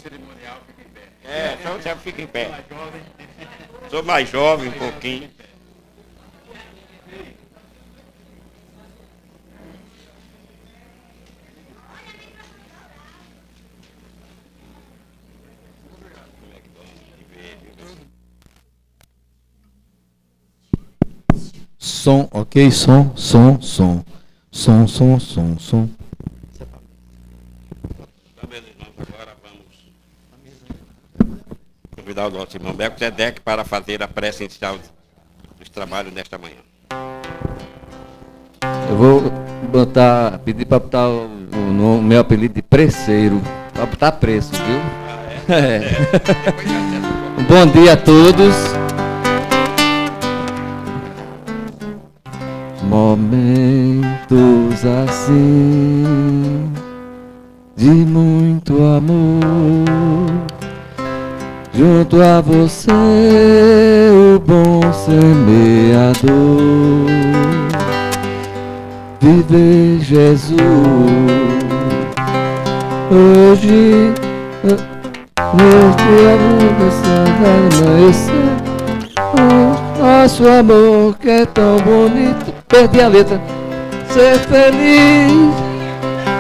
Cerimonial, fica em pé. Só você fica em pé. Sou mais jovem um pouquinho. Som, ok? Som. Agora vamos convidar o nosso irmão Beco Zedek para fazer a prece inicial dos trabalhos nesta manhã. Eu vou pedir para botar o meu apelido de preceiro, para botar preço, viu? Bom dia a todos. Momentos assim, de muito amor, junto a você, o bom semeador, viver Jesus. Hoje nosso amor que é tão bonito. Perdi a letra. Ser feliz,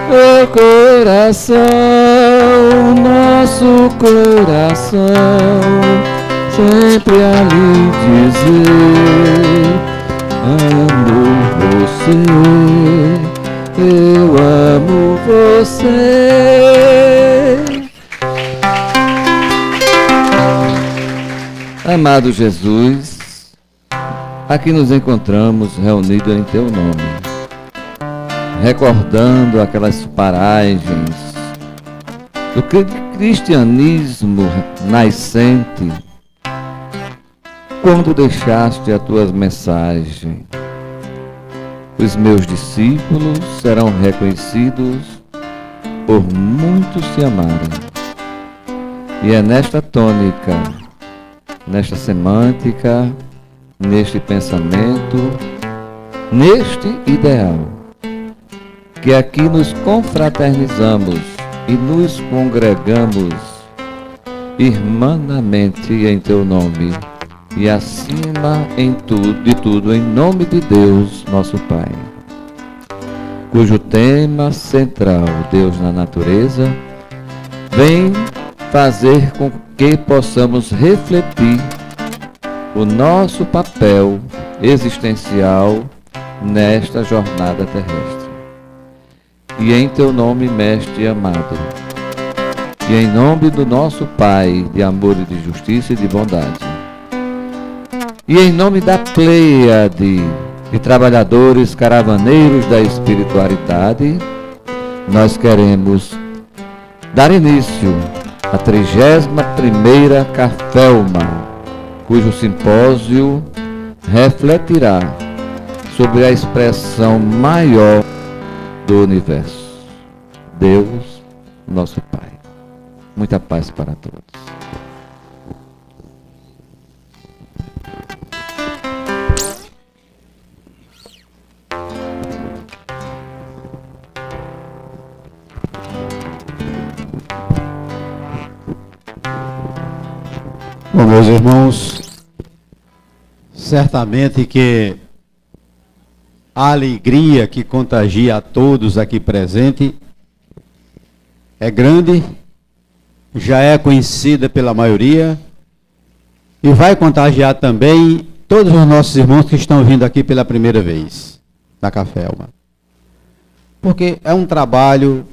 o coração, nosso coração, sempre a lhe dizer: amo você, eu amo você. Amado Jesus, aqui nos encontramos reunidos em Teu nome, recordando aquelas paragens do cristianismo nascente, quando deixaste a Tua mensagem. Os meus discípulos serão reconhecidos por muitos te amarem. E é nesta tônica, nesta semântica, neste pensamento, neste ideal, que aqui nos confraternizamos e nos congregamos irmanamente em Teu nome, e acima de tudo, em nome de Deus, nosso Pai, cujo tema central, Deus na natureza, vem fazer com que possamos refletir o nosso papel existencial nesta jornada terrestre. E em Teu nome, Mestre amado, e em nome do nosso Pai de amor e de justiça e de bondade, e em nome da pleiade de trabalhadores caravaneiros da espiritualidade, nós queremos dar início à 31ª Cafelma, cujo simpósio refletirá sobre a expressão maior do universo, Deus, nosso Pai. Muita paz para todos. Bom, meus irmãos, certamente que a alegria que contagia a todos aqui presentes é grande, já é conhecida pela maioria e vai contagiar também todos os nossos irmãos que estão vindo aqui pela primeira vez na Cafelma. Porque é um trabalho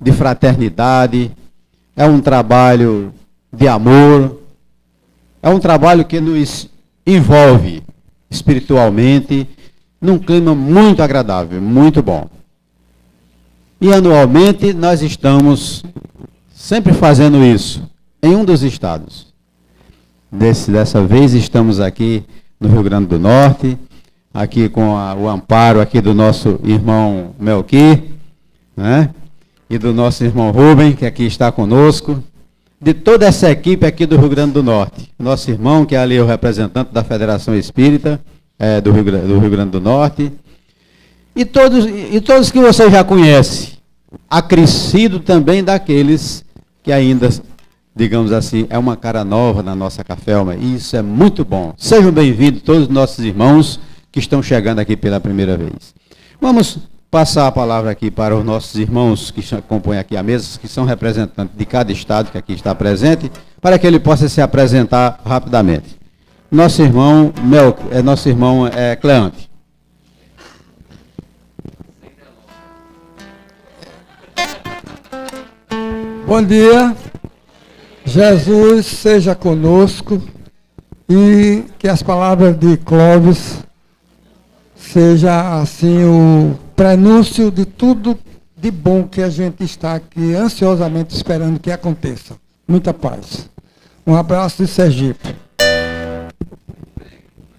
de fraternidade, é um trabalho de amor, é um trabalho que nos envolve espiritualmente num clima muito agradável, muito bom. E anualmente nós estamos sempre fazendo isso em um dos estados. Dessa vez estamos aqui no Rio Grande do Norte, aqui com o amparo aqui do nosso irmão Melqui, né? E do nosso irmão Rubem, que aqui está conosco, de toda essa equipe aqui do Rio Grande do Norte. Nosso irmão, que é ali o representante da Federação Espírita do Rio Grande do Norte, E todos que você já conhece, acrescido também daqueles que ainda, digamos assim, é uma cara nova na nossa Cafelma, e isso é muito bom. Sejam bem-vindos todos os nossos irmãos que estão chegando aqui pela primeira vez. Vamos passar a palavra aqui para os nossos irmãos que compõem aqui a mesa, que são representantes de cada estado que aqui está presente, para que ele possa se apresentar rapidamente. Nosso irmão Cleante. Bom dia, Jesus seja conosco e que as palavras de Clóvis seja assim o prenúncio de tudo de bom que a gente está aqui ansiosamente esperando que aconteça. Muita paz. Um abraço de Sergipe.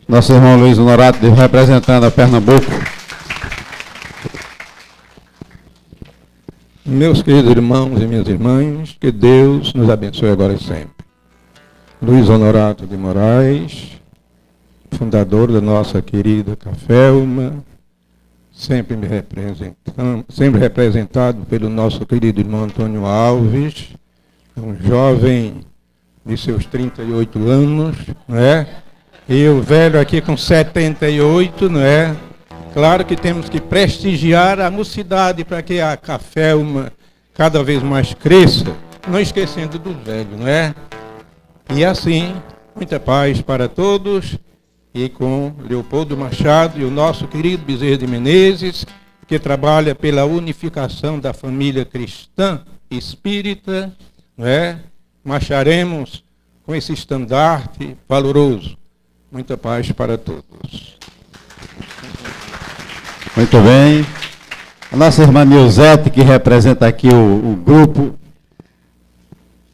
Nosso irmão Luiz Honorato, representando a Pernambuco. Meus queridos irmãos e minhas irmãs, que Deus nos abençoe agora e sempre. Luiz Honorato de Moraes, fundador da nossa querida Cafelma, sempre representado pelo nosso querido irmão Antônio Alves, um jovem de seus 38 anos, não é? E o velho aqui com 78, não é? Claro que temos que prestigiar a mocidade para que a Cafelma cada vez mais cresça, não esquecendo do velho, não é? E assim, muita paz para todos, e com Leopoldo Machado e o nosso querido Bezerra de Menezes, que trabalha pela unificação da família cristã espírita, não é? Marcharemos com esse estandarte valoroso. Muita paz para todos. Muito bem. A nossa irmã Nilzete, que representa aqui o grupo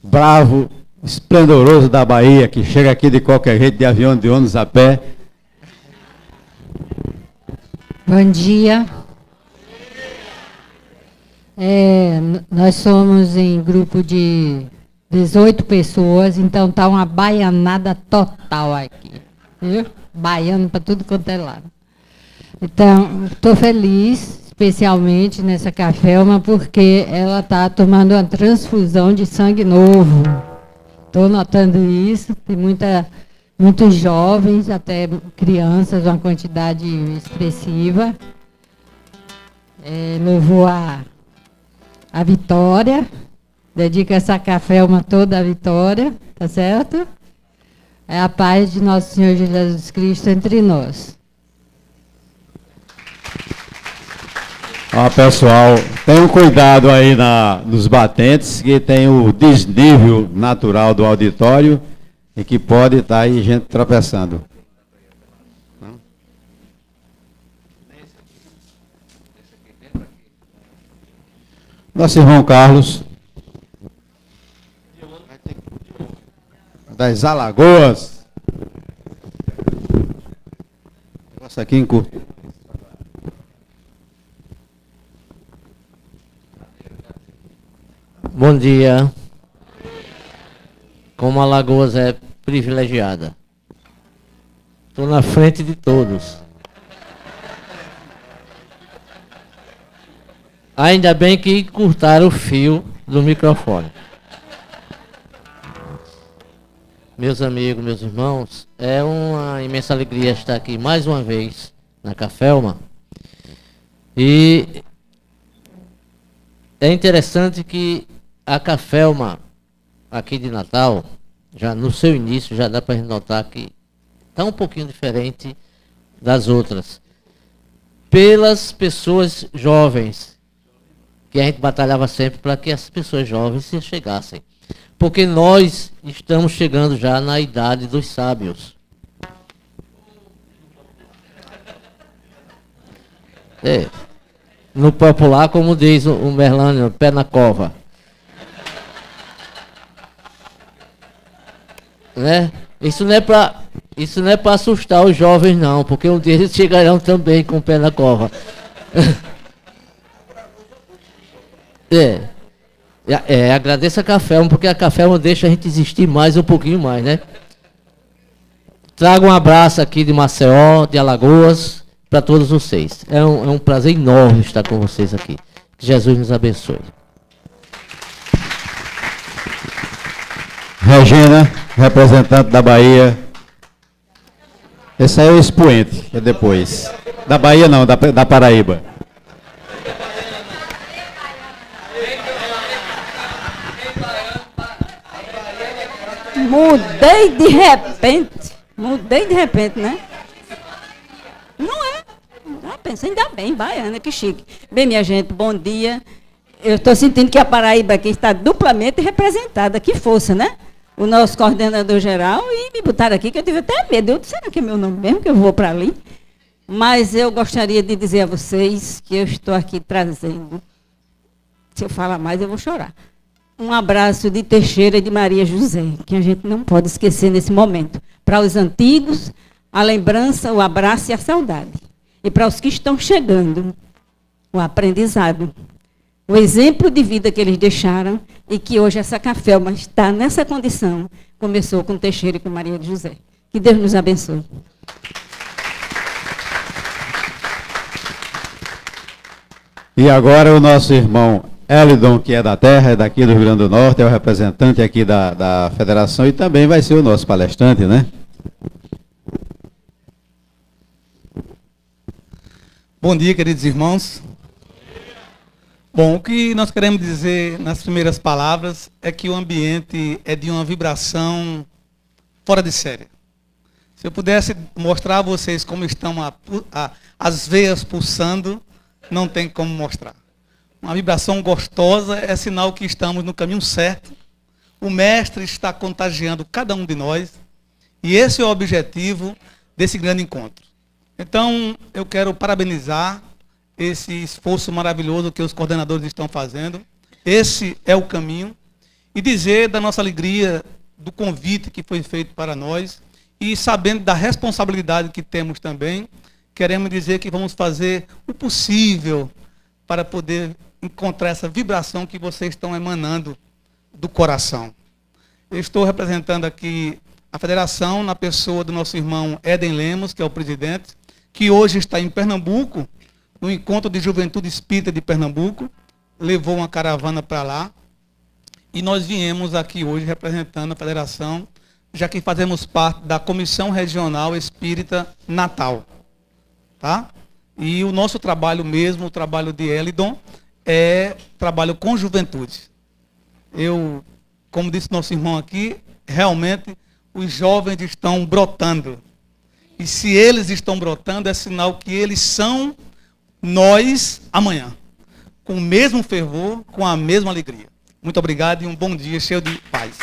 bravo, esplendoroso da Bahia, que chega aqui de qualquer jeito, de avião, de ônibus, a pé. Bom dia. Nós somos em grupo de 18 pessoas, então está uma baianada total aqui. Viu? Baiano para tudo quanto é lado. Então, estou feliz, especialmente nessa Cafelma, porque ela está tomando uma transfusão de sangue novo. Estou notando isso, tem muitos jovens, até crianças, uma quantidade expressiva. Louvou a Vitória, dedica essa Cafelma toda à Vitória, tá certo? É a paz de nosso Senhor Jesus Cristo entre nós. Ó, pessoal, tenham cuidado aí nos batentes, que tem o desnível natural do auditório e que pode estar aí gente tropeçando. Nosso irmão Carlos, das Alagoas. Nossa, aqui em curto. Bom dia. Como Alagoas é privilegiada. Estou na frente de todos. Ainda bem que cortaram o fio do microfone. Meus amigos, meus irmãos, é uma imensa alegria estar aqui mais uma vez na Cafelma. E é interessante que a Cafelma aqui de Natal, já no seu início, já dá para notar que está um pouquinho diferente das outras. Pelas pessoas jovens, que a gente batalhava sempre para que as pessoas jovens se chegassem. Porque nós estamos chegando já na idade dos sábios. No popular, como diz o Merlânio, pé na cova. Né? Isso não é para assustar os jovens, não, porque um dia eles chegarão também com o pé na cova. Agradeço a Cafelma, porque a Cafelma deixa a gente existir mais um pouquinho mais, né? Trago um abraço aqui de Maceió, de Alagoas, para todos vocês. É um prazer enorme estar com vocês aqui. Que Jesus nos abençoe. Regina, representante da Bahia. Esse aí é o expoente, é depois. Da Bahia não, da Paraíba. Mudei de repente, né? Não é? Ah, pensa, ainda bem, baiana, que chique. Bem, minha gente, bom dia. Eu estou sentindo que a Paraíba aqui está duplamente representada, que força, né? O nosso coordenador geral, e me botaram aqui, que eu tive até medo. Eu disse, será que é meu nome mesmo, que eu vou para ali? Mas eu gostaria de dizer a vocês que eu estou aqui trazendo, se eu falar mais, eu vou chorar. Um abraço de Teixeira e de Maria José, que a gente não pode esquecer nesse momento. Para os antigos, a lembrança, o abraço e a saudade. E para os que estão chegando, o aprendizado. O exemplo de vida que eles deixaram e que hoje essa Cafelma está nessa condição, começou com Teixeira e com Maria José. Que Deus nos abençoe. E agora o nosso irmão Elidon, que é da terra, é daqui do Rio Grande do Norte, é o representante aqui da federação e também vai ser o nosso palestrante, né? Bom dia, queridos irmãos. Bom, o que nós queremos dizer nas primeiras palavras é que o ambiente é de uma vibração fora de série. Se eu pudesse mostrar a vocês como estão as veias pulsando, não tem como mostrar. Uma vibração gostosa é sinal que estamos no caminho certo. O Mestre está contagiando cada um de nós. E esse é o objetivo desse grande encontro. Então, eu quero parabenizar esse esforço maravilhoso que os coordenadores estão fazendo. Esse é o caminho. E dizer da nossa alegria, do convite que foi feito para nós. E sabendo da responsabilidade que temos também, queremos dizer que vamos fazer o possível para poder encontrar essa vibração que vocês estão emanando do coração. Eu estou representando aqui a federação na pessoa do nosso irmão Éden Lemos, que é o presidente, que hoje está em Pernambuco, no Encontro de Juventude Espírita de Pernambuco, levou uma caravana para lá, e nós viemos aqui hoje representando a federação, já que fazemos parte da Comissão Regional Espírita Natal. Tá? E o nosso trabalho mesmo, o trabalho de Elidon, é trabalho com juventude. Eu, como disse nosso irmão aqui, realmente os jovens estão brotando. E se eles estão brotando, é sinal que eles são nós amanhã. Com o mesmo fervor, com a mesma alegria. Muito obrigado e um bom dia cheio de paz.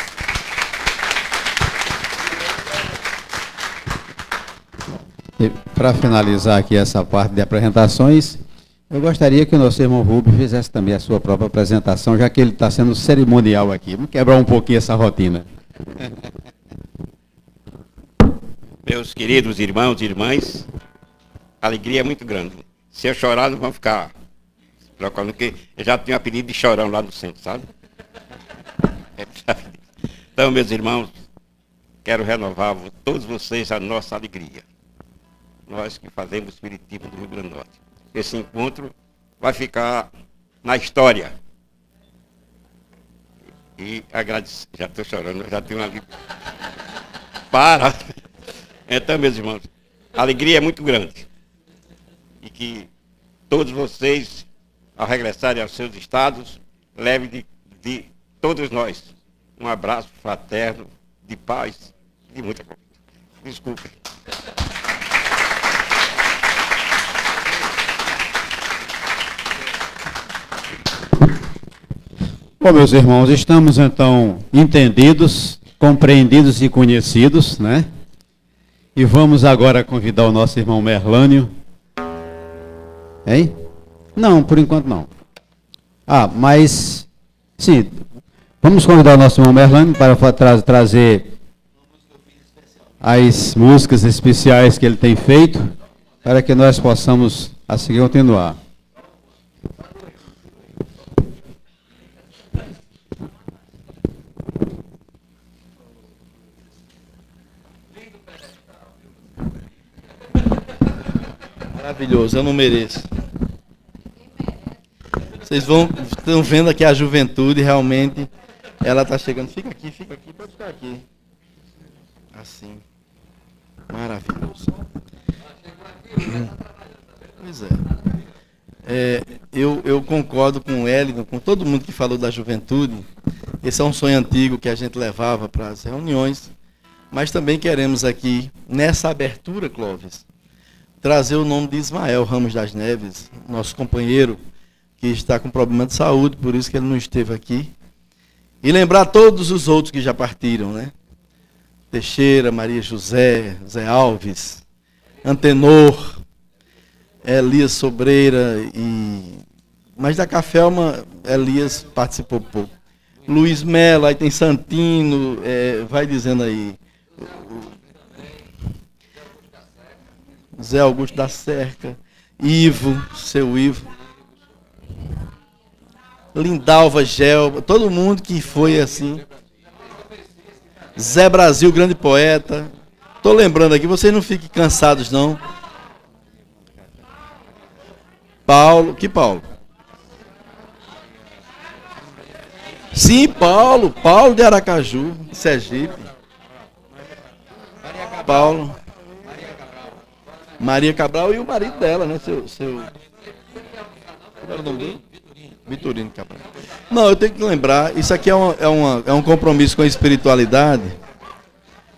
Para finalizar aqui essa parte de apresentações, eu gostaria que o nosso irmão Rubio fizesse também a sua própria apresentação, já que ele está sendo cerimonial aqui. Vamos quebrar um pouquinho essa rotina. Meus queridos irmãos e irmãs, a alegria é muito grande. Se eu chorar, não vão ficar se preocupando, porque eu já tenho um apelido de chorão lá no centro, sabe? Então, meus irmãos, quero renovar todos vocês a nossa alegria. Nós que fazemos o Espiritismo do Rio Grande do Norte. Esse encontro vai ficar na história. E agradecer. Já estou chorando, já tenho uma... Para! Então, meus irmãos, a alegria é muito grande. E que todos vocês, ao regressarem aos seus estados, levem de todos nós um abraço fraterno, de paz, de muita coisa. Desculpe. Bom, meus irmãos, estamos então entendidos, compreendidos e conhecidos, né? E vamos agora convidar o nosso irmão Merlânio. Hein? Não, por enquanto não. Ah, mas, sim, vamos convidar o nosso irmão Merlânio para trazer as músicas especiais que ele tem feito, para que nós possamos a seguir continuar. maravilhoso, eu não mereço. Vocês estão vendo aqui a juventude, realmente, ela está chegando. Fica aqui, pode ficar aqui. Assim. Maravilhoso. Pois é. Eu concordo com o Hélio, com todo mundo que falou da juventude. Esse é um sonho antigo que a gente levava para as reuniões. Mas também queremos aqui, nessa abertura, Clóvis, trazer o nome de Ismael Ramos das Neves, nosso companheiro, que está com problema de saúde, por isso que ele não esteve aqui. E lembrar todos os outros que já partiram, né? Teixeira, Maria José, Zé Alves, Antenor, Elias Sobreira, mas da Cafelma, Elias participou pouco. Luiz Melo, aí tem Santino, vai dizendo aí. Zé Augusto da Cerca, Ivo, seu Ivo. Lindalva, Gelba, todo mundo que foi assim. Zé Brasil, grande poeta. Estou lembrando aqui, vocês não fiquem cansados, não. Paulo, que Paulo? Sim, Paulo de Aracaju, Sergipe. Paulo. Maria Cabral e o marido dela, né? Seu... Qual era o nome dele? Vitorino Cabral. Não, eu tenho que lembrar, isso aqui é um compromisso com a espiritualidade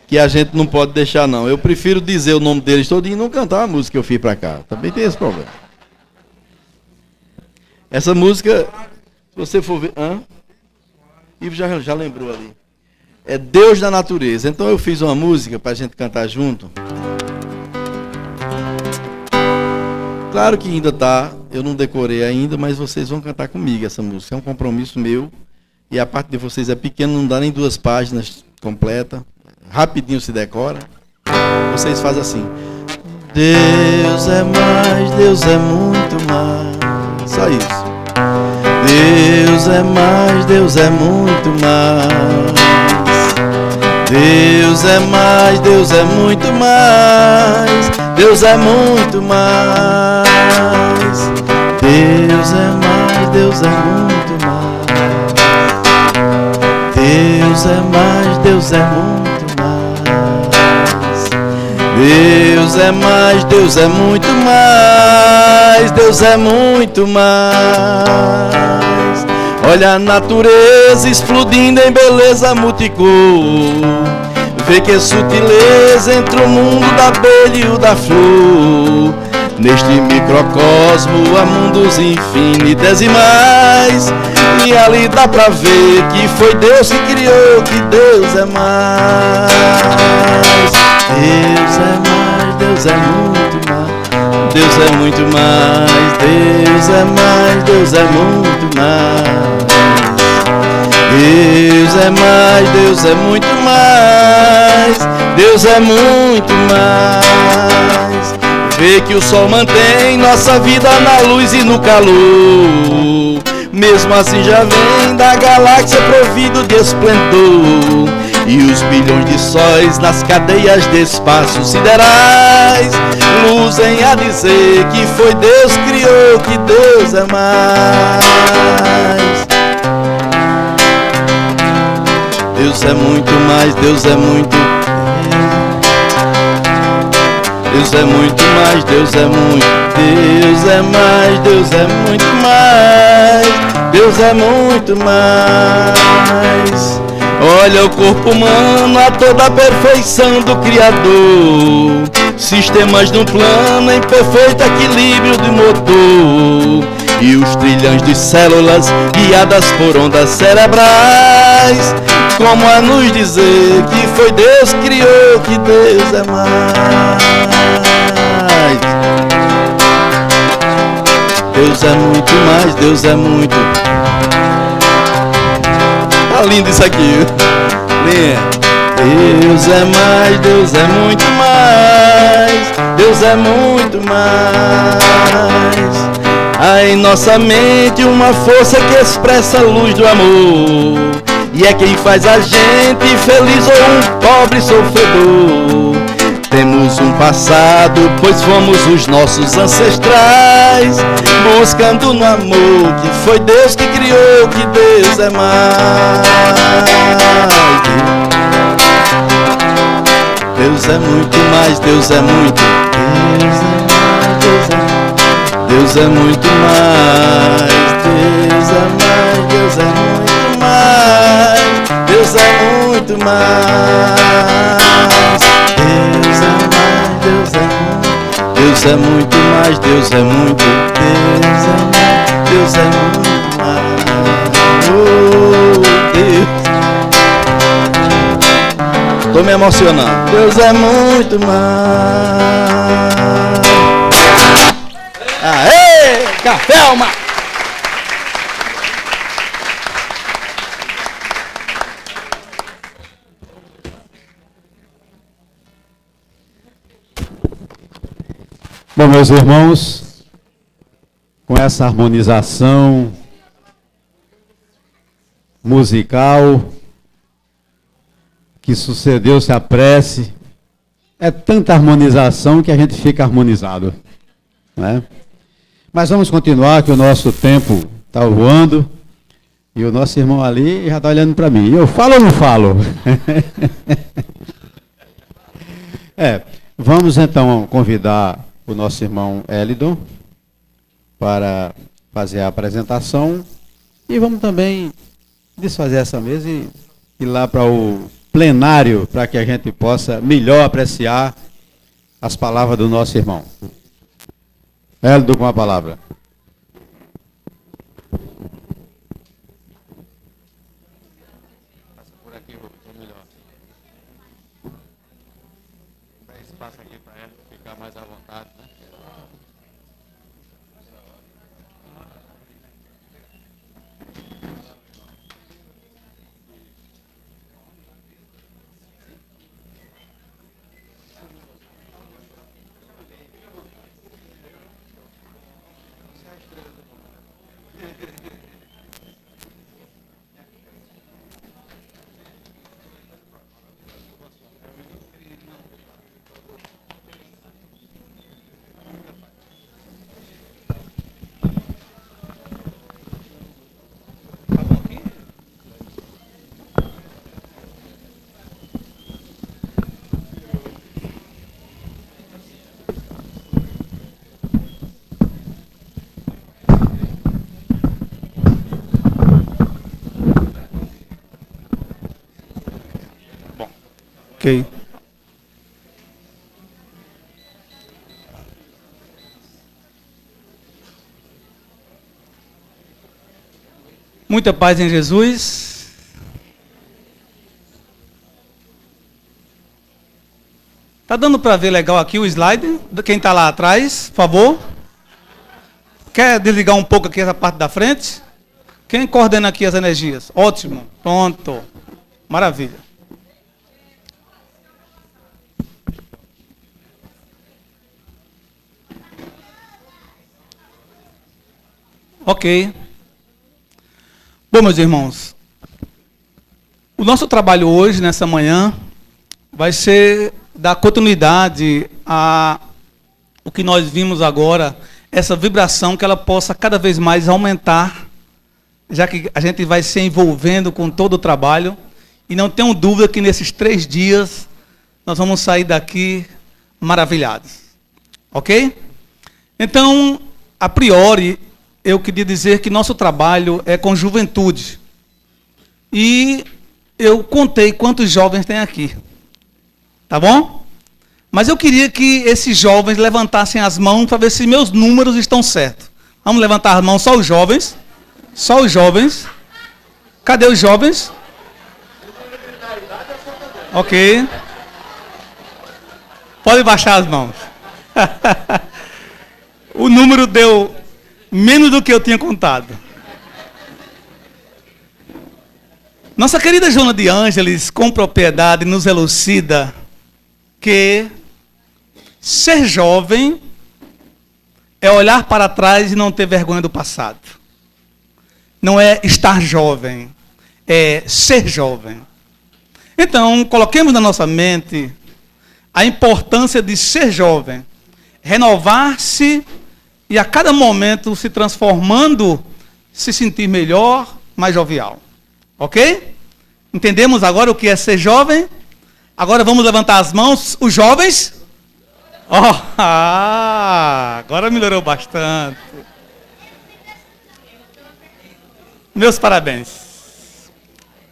que a gente não pode deixar, não. Eu prefiro dizer o nome deles todo e não cantar a música que eu fiz para cá. Também tem esse problema. Essa música, se você for ver... Ivo já lembrou ali. É Deus da Natureza. Então eu fiz uma música para a gente cantar junto. Claro que ainda tá, eu não decorei ainda, mas vocês vão cantar comigo essa música. É um compromisso meu. E a parte de vocês é pequena, não dá nem 2 páginas completa. Rapidinho se decora. Vocês fazem assim. Deus é mais, Deus é muito mais. Só isso. Deus é mais, Deus é muito mais. Deus é mais, Deus é muito mais. Deus é muito mais. Deus é mais, Deus é muito mais. Deus é mais, Deus é muito mais. Deus é mais, Deus é muito mais. Deus é muito mais. Olha a natureza explodindo em beleza multicor. Vê que sutileza entre o mundo da abelha e o da flor. Neste microcosmo há mundos infinitesimais. E ali dá pra ver que foi Deus que criou, que Deus é mais. Deus é mais, Deus é muito mais. Deus é muito mais. Deus é mais, Deus é muito mais. Deus é mais, Deus é muito mais. Deus é muito mais. Vê que o sol mantém nossa vida na luz e no calor. Mesmo assim já vem da galáxia provido de esplendor. E os bilhões de sóis nas cadeias de espaços siderais luzem a dizer que foi Deus que criou, que Deus é mais. Deus é muito mais, Deus é muito. Deus é muito mais, Deus é muito. Deus é mais, Deus é muito mais. Deus é muito mais. Olha o corpo humano, a toda a perfeição do Criador. Sistemas no plano em perfeito equilíbrio do motor. E os trilhões de células guiadas por ondas cerebrais, como a nos dizer que foi Deus que criou, que Deus é mais. Deus é muito mais, Deus é muito. Tá lindo isso aqui. Deus é mais, Deus é muito mais. Deus é muito mais. Há em nossa mente uma força que expressa a luz do amor. E é quem faz a gente feliz ou um pobre sofredor. Temos temos um passado, pois fomos os nossos ancestrais, buscando no amor que foi Deus que criou, que Deus é mais. Deus é muito mais, Deus é muito, Deus é muito mais, Deus é mais, Deus é muito mais, Deus é muito mais, Deus é mais, Deus é muito mais, Deus é muito, Deus é muito mais, oh Deus. Tô me emocionando. Deus é muito mais. Aê! Cafelma! Bom, meus irmãos, com essa harmonização musical que sucedeu-se a prece, é tanta harmonização que a gente fica harmonizado, né? Mas vamos continuar, que o nosso tempo está voando, e o nosso irmão ali já está olhando para mim. Eu falo ou não falo? Vamos então convidar o nosso irmão Elidon para fazer a apresentação, e vamos também desfazer essa mesa e ir lá para o plenário, para que a gente possa melhor apreciar as palavras do nosso irmão. Elidon, com a palavra. Passa por aqui, vou melhor. Dá espaço aqui para ela ficar mais à vontade, né? Ok. Muita paz em Jesus. Tá dando para ver legal aqui o slide? Quem está lá atrás, por favor. Quer desligar um pouco aqui essa parte da frente? Quem coordena aqui as energias? Ótimo. Pronto. Maravilha. Ok. Bom, meus irmãos, o nosso trabalho hoje, nessa manhã, vai ser dar continuidade a o que nós vimos agora, essa vibração, que ela possa cada vez mais aumentar, já que a gente vai se envolvendo com todo o trabalho, e não tenho dúvida que nesses 3 dias nós vamos sair daqui maravilhados. Ok? Então, a priori, eu queria dizer que nosso trabalho é com juventude. E eu contei quantos jovens tem aqui. Tá bom? Mas eu queria que esses jovens levantassem as mãos para ver se meus números estão certos. Vamos levantar as mãos, só os jovens. Só os jovens. Cadê os jovens? Ok. Pode baixar as mãos. O número deu menos do que eu tinha contado. Nossa querida Joana de Ângeles, com propriedade, nos elucida que ser jovem é olhar para trás e não ter vergonha do passado. Não é estar jovem, é ser jovem. Então, coloquemos na nossa mente a importância de ser jovem, renovar-se e a cada momento se transformando, se sentir melhor, mais jovial. Ok? Entendemos agora o que é ser jovem? Agora vamos levantar as mãos, os jovens. Agora melhorou bastante. Meus parabéns.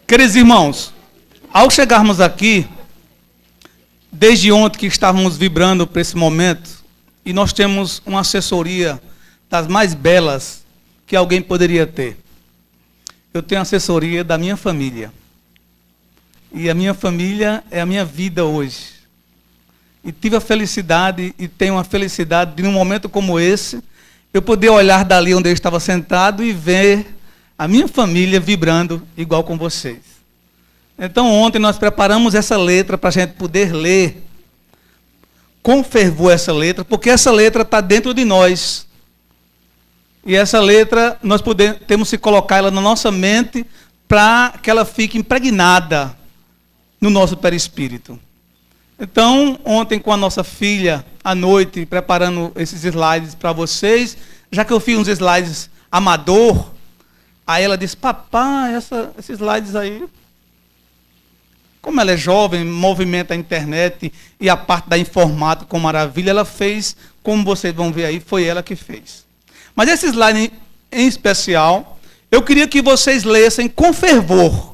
Queridos irmãos, ao chegarmos aqui, desde ontem que estávamos vibrando para esse momento, e nós temos uma assessoria das mais belas que alguém poderia ter. Eu tenho assessoria da minha família. E a minha família é a minha vida hoje. E tive a felicidade, e tenho a felicidade de, num momento como esse, eu poder olhar dali onde eu estava sentado e ver a minha família vibrando igual com vocês. Então, ontem nós preparamos essa letra para a gente poder ler com fervor essa letra, porque essa letra está dentro de nós. E essa letra, nós temos que colocar ela na nossa mente para que ela fique impregnada no nosso perispírito. Então, ontem com a nossa filha, à noite, preparando esses slides para vocês, já que eu fiz uns slides amador, aí ela disse, papai, esses slides aí, como ela é jovem, movimenta a internet e a parte da informática com maravilha, ela fez, como vocês vão ver aí, foi ela que fez. Mas esse slide em especial, eu queria que vocês lessem com fervor,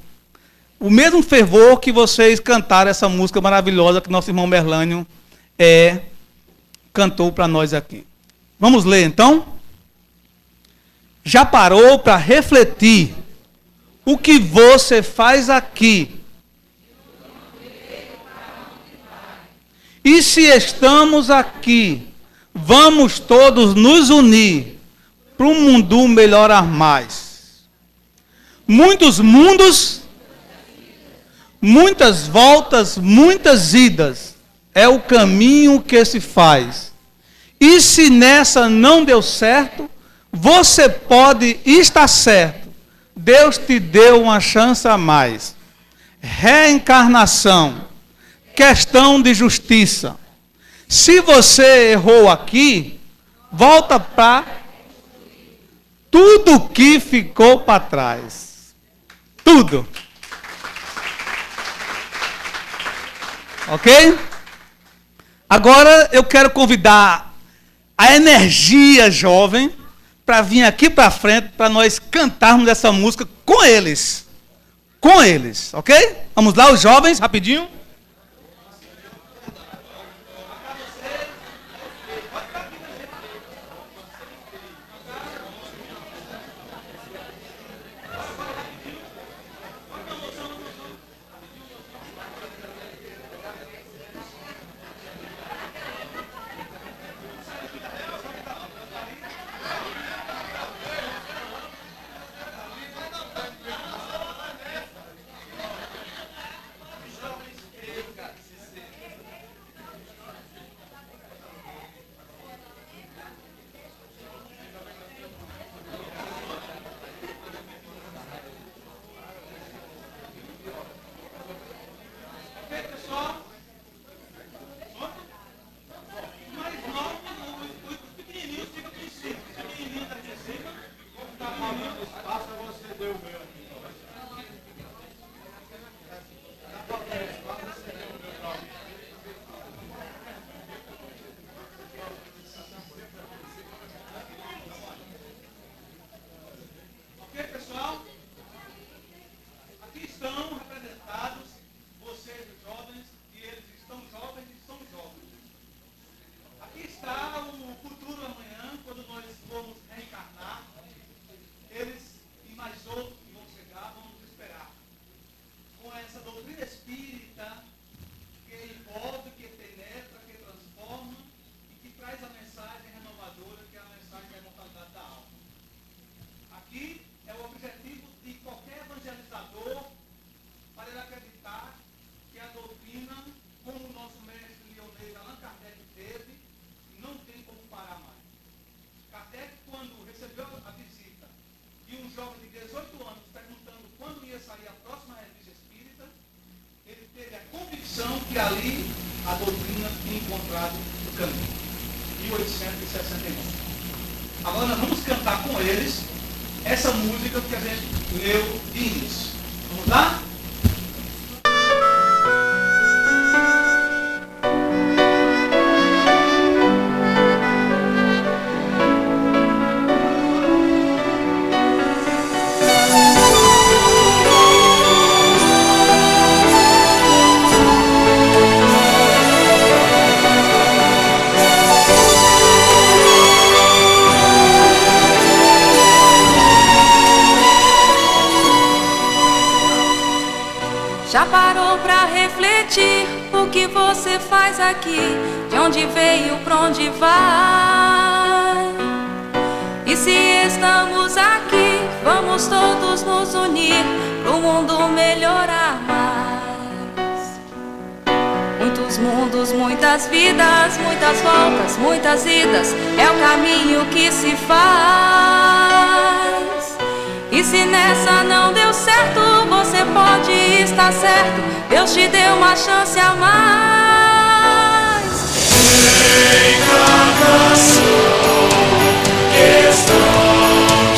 o mesmo fervor que vocês cantaram essa música maravilhosa que nosso irmão Merlânio cantou para nós aqui. Vamos ler então? Já parou para refletir o que você faz aqui? E se estamos aqui, vamos todos nos unir para um mundo melhorar mais. Muitos mundos, muitas voltas, muitas idas, é o caminho que se faz. E se nessa não deu certo, você pode estar certo. Deus te deu uma chance a mais. Reencarnação, questão de justiça. Se você errou aqui, volta para tudo que ficou para trás. Tudo. Ok? Agora eu quero convidar a energia jovem para vir aqui para frente para nós cantarmos essa música com eles. Com eles, ok? Vamos lá, os jovens, rapidinho. Que ali a doutrina encontrada no caminho. 1869. Agora nós vamos cantar com eles essa música que a gente leu de início. Vamos lá? Já parou pra refletir o que você faz aqui? De onde veio, pra onde vai? E se estamos aqui, vamos todos nos unir pro mundo melhorar mais. Muitos mundos, muitas vidas, muitas voltas, muitas idas, é o caminho que se faz. E se nessa não deu certo, você pode estar certo, Deus te deu uma chance a mais. Em cada questão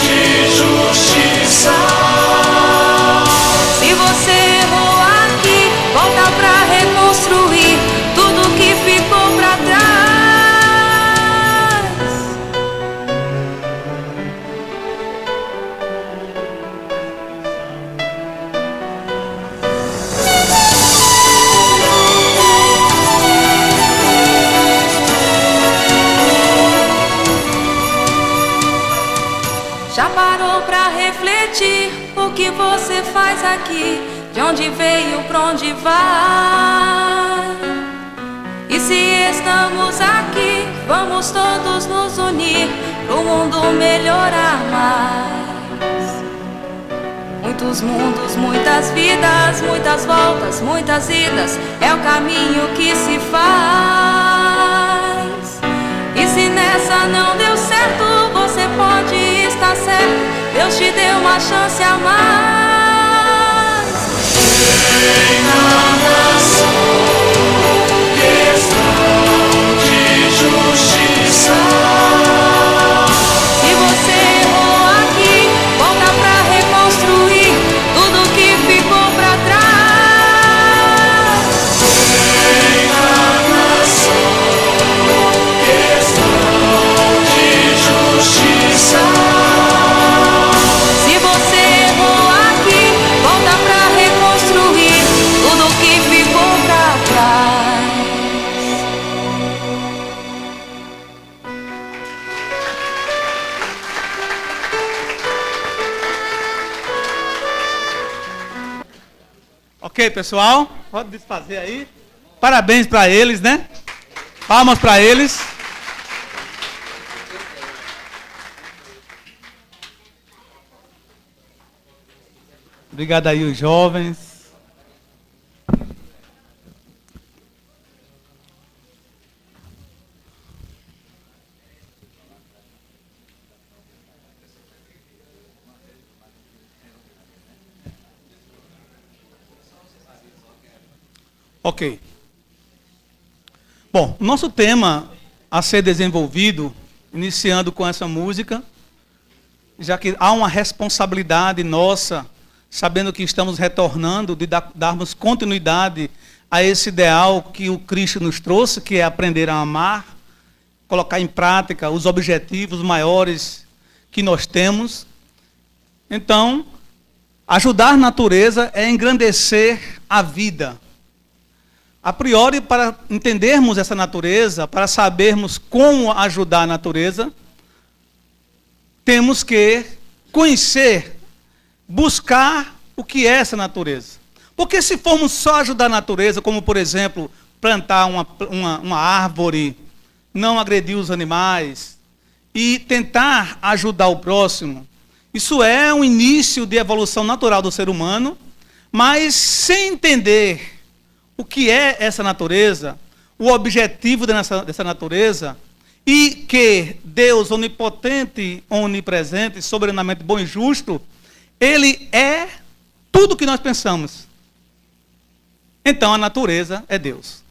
de justiça. Se você errou aqui, volta pra reconstruir tudo que ficou pra trás. Já parou pra refletir o que você faz aqui? De onde veio, pra onde vai? E se estamos aqui, vamos todos nos unir pro mundo melhorar mais. Muitos mundos, muitas vidas, muitas voltas, muitas idas, é o caminho que se faz. E se nessa não deu certo, você pode estar certo, Deus te deu uma chance a mais. Em cada questão de justiça. Se você errou aqui, volta pra reconstruir tudo que ficou pra trás. Em cada questão de justiça. Se você errou aqui, volta pra reconstruir tudo que ficou pra trás. Ok, pessoal? Pode desfazer aí. Parabéns para eles, né? Palmas para eles. Obrigado aí, os jovens. Ok. Bom, o nosso tema a ser desenvolvido, iniciando com essa música, já que há uma responsabilidade nossa, sabendo que estamos retornando, de darmos continuidade a esse ideal que o Cristo nos trouxe, que é aprender a amar, colocar em prática os objetivos maiores que nós temos. Então, ajudar a natureza é engrandecer a vida. A priori, para entendermos essa natureza, para sabermos como ajudar a natureza, temos que conhecer, buscar o que é essa natureza. Porque se formos só ajudar a natureza, como por exemplo, plantar uma árvore, não agredir os animais e tentar ajudar o próximo, isso é um início de evolução natural do ser humano, mas sem entender o que é essa natureza, o objetivo dessa natureza, e que Deus onipotente, onipresente, soberanamente bom e justo, Ele é tudo o que nós pensamos. Então a natureza é Deus.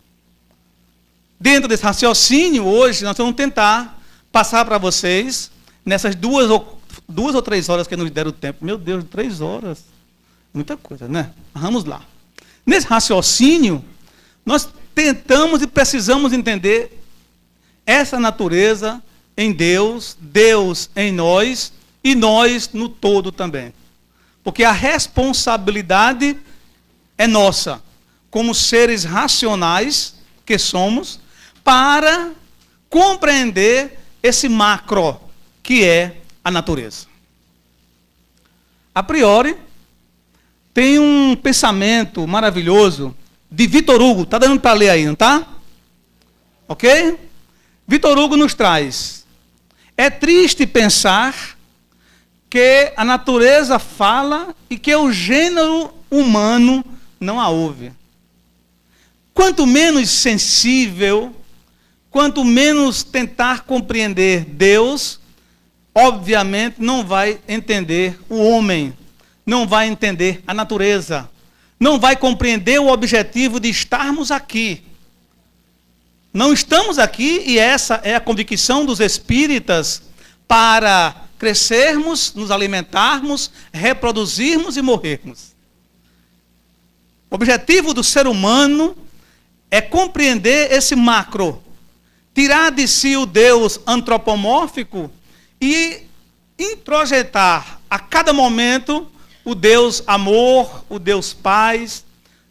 Dentro desse raciocínio, hoje, nós vamos tentar passar para vocês, nessas 2 ou 3 horas que nos deram o tempo. Meu Deus, 3 horas. Muita coisa, né? Vamos lá. Nesse raciocínio, nós tentamos e precisamos entender essa natureza em Deus, Deus em nós e nós no todo também. Porque a responsabilidade é nossa, como seres racionais que somos, para compreender esse macro que é a natureza. A priori, tem um pensamento maravilhoso de Vitor Hugo. Está dando para ler aí, não está? Ok? Vitor Hugo nos traz: é triste pensar que a natureza fala e que o gênero humano não a ouve. Quanto menos sensível, quanto menos tentar compreender Deus, obviamente não vai entender o homem, não vai entender a natureza, não vai compreender o objetivo de estarmos aqui. Não estamos aqui, e essa é a convicção dos espíritas, para crescermos, nos alimentarmos, reproduzirmos e morrermos. O objetivo do ser humano é compreender esse macro, tirar de si o Deus antropomórfico e introjetar a cada momento o Deus amor, o Deus paz,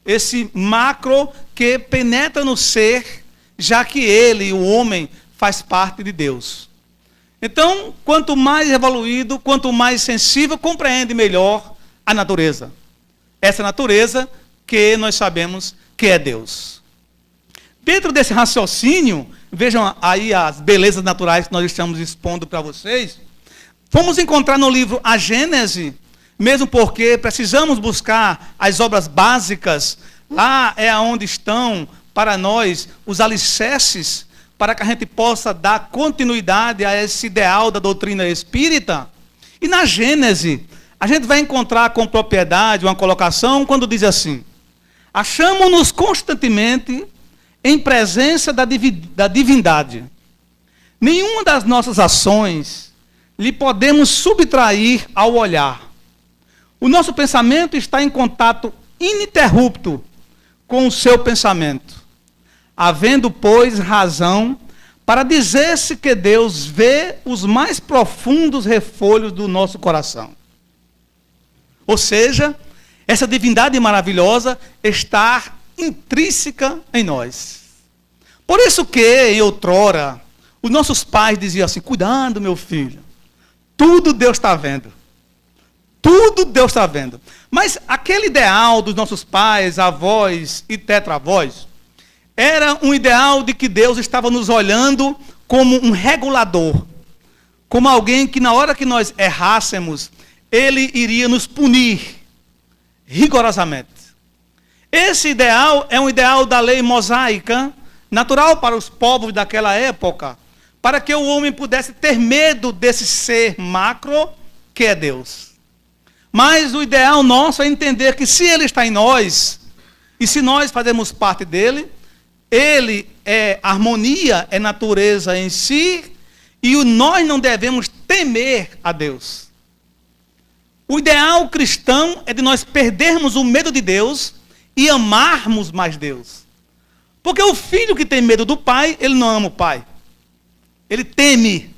esse macro que penetra no ser, já que ele, o homem, faz parte de Deus. Então, quanto mais evoluído, quanto mais sensível, compreende melhor a natureza. Essa natureza que nós sabemos que é Deus. Dentro desse raciocínio, vejam aí as belezas naturais que nós estamos expondo para vocês, vamos encontrar no livro A Gênese, mesmo porque precisamos buscar as obras básicas, lá é onde estão para nós os alicerces, para que a gente possa dar continuidade a esse ideal da doutrina espírita. E na Gênese, a gente vai encontrar com propriedade uma colocação quando diz assim: achamos-nos constantemente em presença da divindade. Nenhuma das nossas ações lhe podemos subtrair ao olhar. O nosso pensamento está em contato ininterrupto com o seu pensamento, havendo, pois, razão para dizer-se que Deus vê os mais profundos refolhos do nosso coração. Ou seja, essa divindade maravilhosa está intrínseca em nós. Por isso que, em outrora, os nossos pais diziam assim: cuidado, meu filho, tudo Deus está vendo. Tudo Deus está vendo. Mas aquele ideal dos nossos pais, avós e tetravós, era um ideal de que Deus estava nos olhando como um regulador, como alguém que na hora que nós errássemos, Ele iria nos punir rigorosamente. Esse ideal é um ideal da lei mosaica, natural para os povos daquela época, para que o homem pudesse ter medo desse ser macro que é Deus. Mas o ideal nosso é entender que se Ele está em nós, e se nós fazemos parte dEle, Ele é harmonia, é natureza em si, e nós não devemos temer a Deus. O ideal cristão é de nós perdermos o medo de Deus e amarmos mais Deus. Porque o filho que tem medo do pai, ele não ama o pai. Ele teme.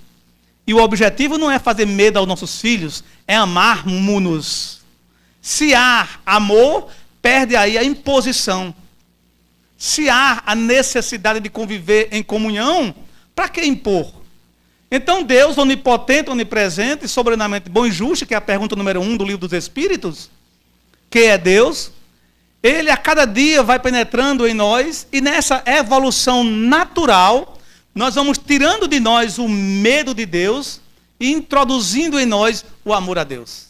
E o objetivo não é fazer medo aos nossos filhos, é amarmos-nos. Se há amor, perde aí a imposição. Se há a necessidade de conviver em comunhão, para que impor? Então Deus, onipotente, onipresente, soberanamente bom e justo, que é a pergunta número 1 do livro dos Espíritos, que é Deus, Ele a cada dia vai penetrando em nós, e nessa evolução natural, nós vamos tirando de nós o medo de Deus e introduzindo em nós o amor a Deus.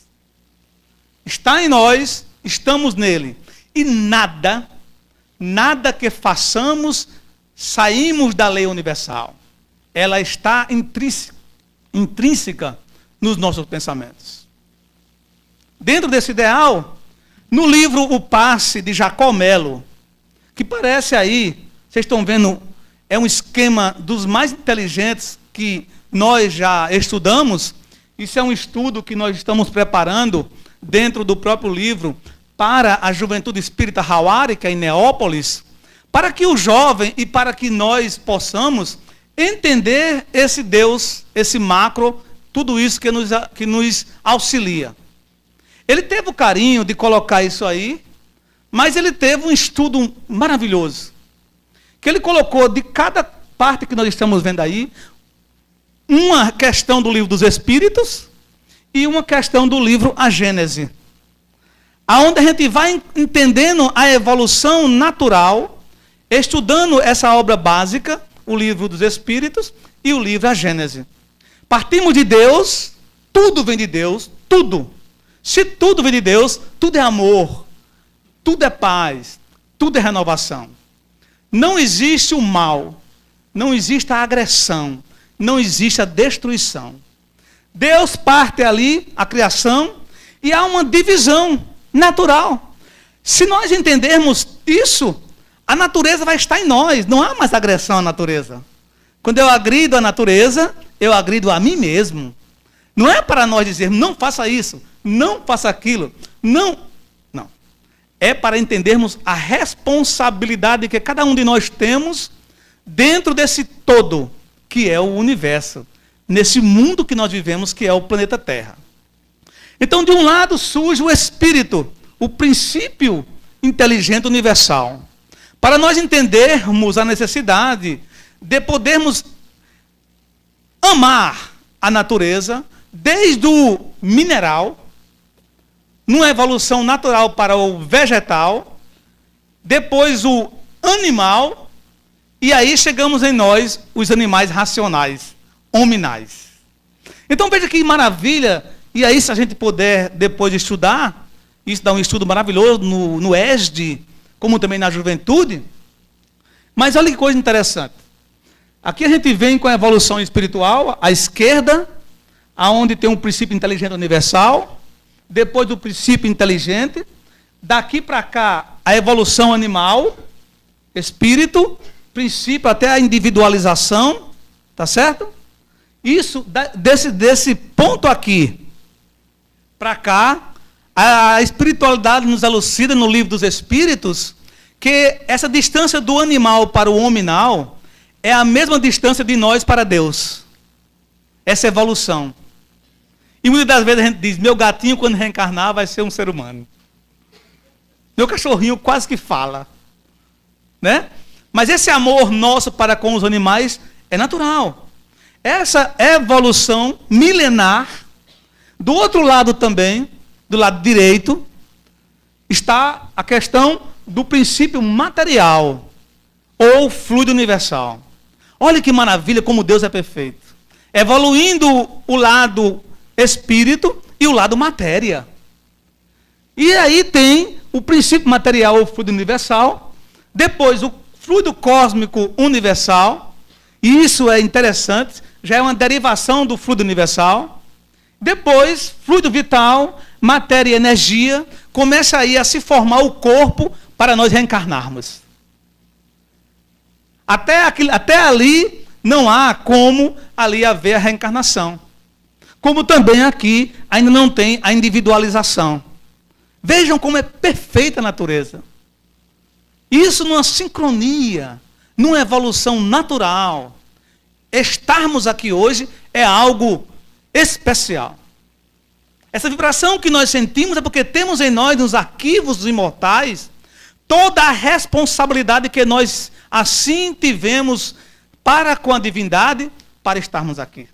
Está em nós, estamos nele. E nada que façamos, saímos da lei universal. Ela está intrínseca nos nossos pensamentos. Dentro desse ideal, no livro O Passe, de Jacó Melo, que parece aí, vocês estão vendo é um esquema dos mais inteligentes que nós já estudamos. Isso é um estudo que nós estamos preparando dentro do próprio livro para a Juventude Espírita Hauárica em Neópolis, para que o jovem e para que nós possamos entender esse Deus, esse macro, tudo isso que nos auxilia. Ele teve o carinho de colocar isso aí, mas ele teve um estudo maravilhoso, que ele colocou de cada parte que nós estamos vendo aí, uma questão do livro dos Espíritos e uma questão do livro A Gênese, aonde a gente vai entendendo a evolução natural, estudando essa obra básica, o livro dos Espíritos e o livro A Gênese. Partimos de Deus, tudo vem de Deus, tudo. Se tudo vem de Deus, tudo é amor, tudo é paz, tudo é renovação. Não existe o mal, não existe a agressão, não existe a destruição. Deus parte ali, a criação, e há uma divisão natural. Se nós entendermos isso, a natureza vai estar em nós, não há mais agressão à natureza. Quando eu agrido a natureza, eu agrido a mim mesmo. Não é para nós dizermos, não faça isso, não faça aquilo, não. Não. É para entendermos a responsabilidade que cada um de nós temos dentro desse todo, que é o universo, nesse mundo que nós vivemos, que é o planeta Terra. Então, de um lado surge o Espírito, o princípio inteligente universal. Para nós entendermos a necessidade de podermos amar a natureza, desde o mineral, numa evolução natural para o vegetal, depois o animal, e aí chegamos em nós, os animais racionais, hominais. Então veja que maravilha, e aí se a gente puder depois estudar, isso dá um estudo maravilhoso no ESD, como também na juventude, mas olha que coisa interessante. Aqui a gente vem com a evolução espiritual, à esquerda, aonde tem um princípio inteligente universal, depois do princípio inteligente, daqui para cá a evolução animal, espírito, princípio até a individualização, tá certo? Isso, desse ponto aqui para cá, a espiritualidade nos elucida no livro dos Espíritos que essa distância do animal para o hominal é a mesma distância de nós para Deus. Essa evolução. E muitas das vezes a gente diz, meu gatinho quando reencarnar vai ser um ser humano. Meu cachorrinho quase que fala. Né? Mas esse amor nosso para com os animais é natural. Essa evolução milenar, do outro lado também, do lado direito, está a questão do princípio material, ou fluido universal. Olha que maravilha como Deus é perfeito. Evoluindo o lado espírito e o lado matéria. E aí tem o princípio material, ou fluido universal, depois o fluido cósmico universal, e isso é interessante, já é uma derivação do fluido universal. Depois, fluido vital, matéria e energia, começa aí a se formar o corpo para nós reencarnarmos. Até ali, não há como ali haver a reencarnação. Como também aqui, ainda não tem a individualização. Vejam como é perfeita a natureza. Isso numa sincronia, numa evolução natural. Estarmos aqui hoje é algo especial. Essa vibração que nós sentimos é porque temos em nós, nos arquivos dos imortais, toda a responsabilidade que nós assim tivemos para com a divindade, para estarmos aqui.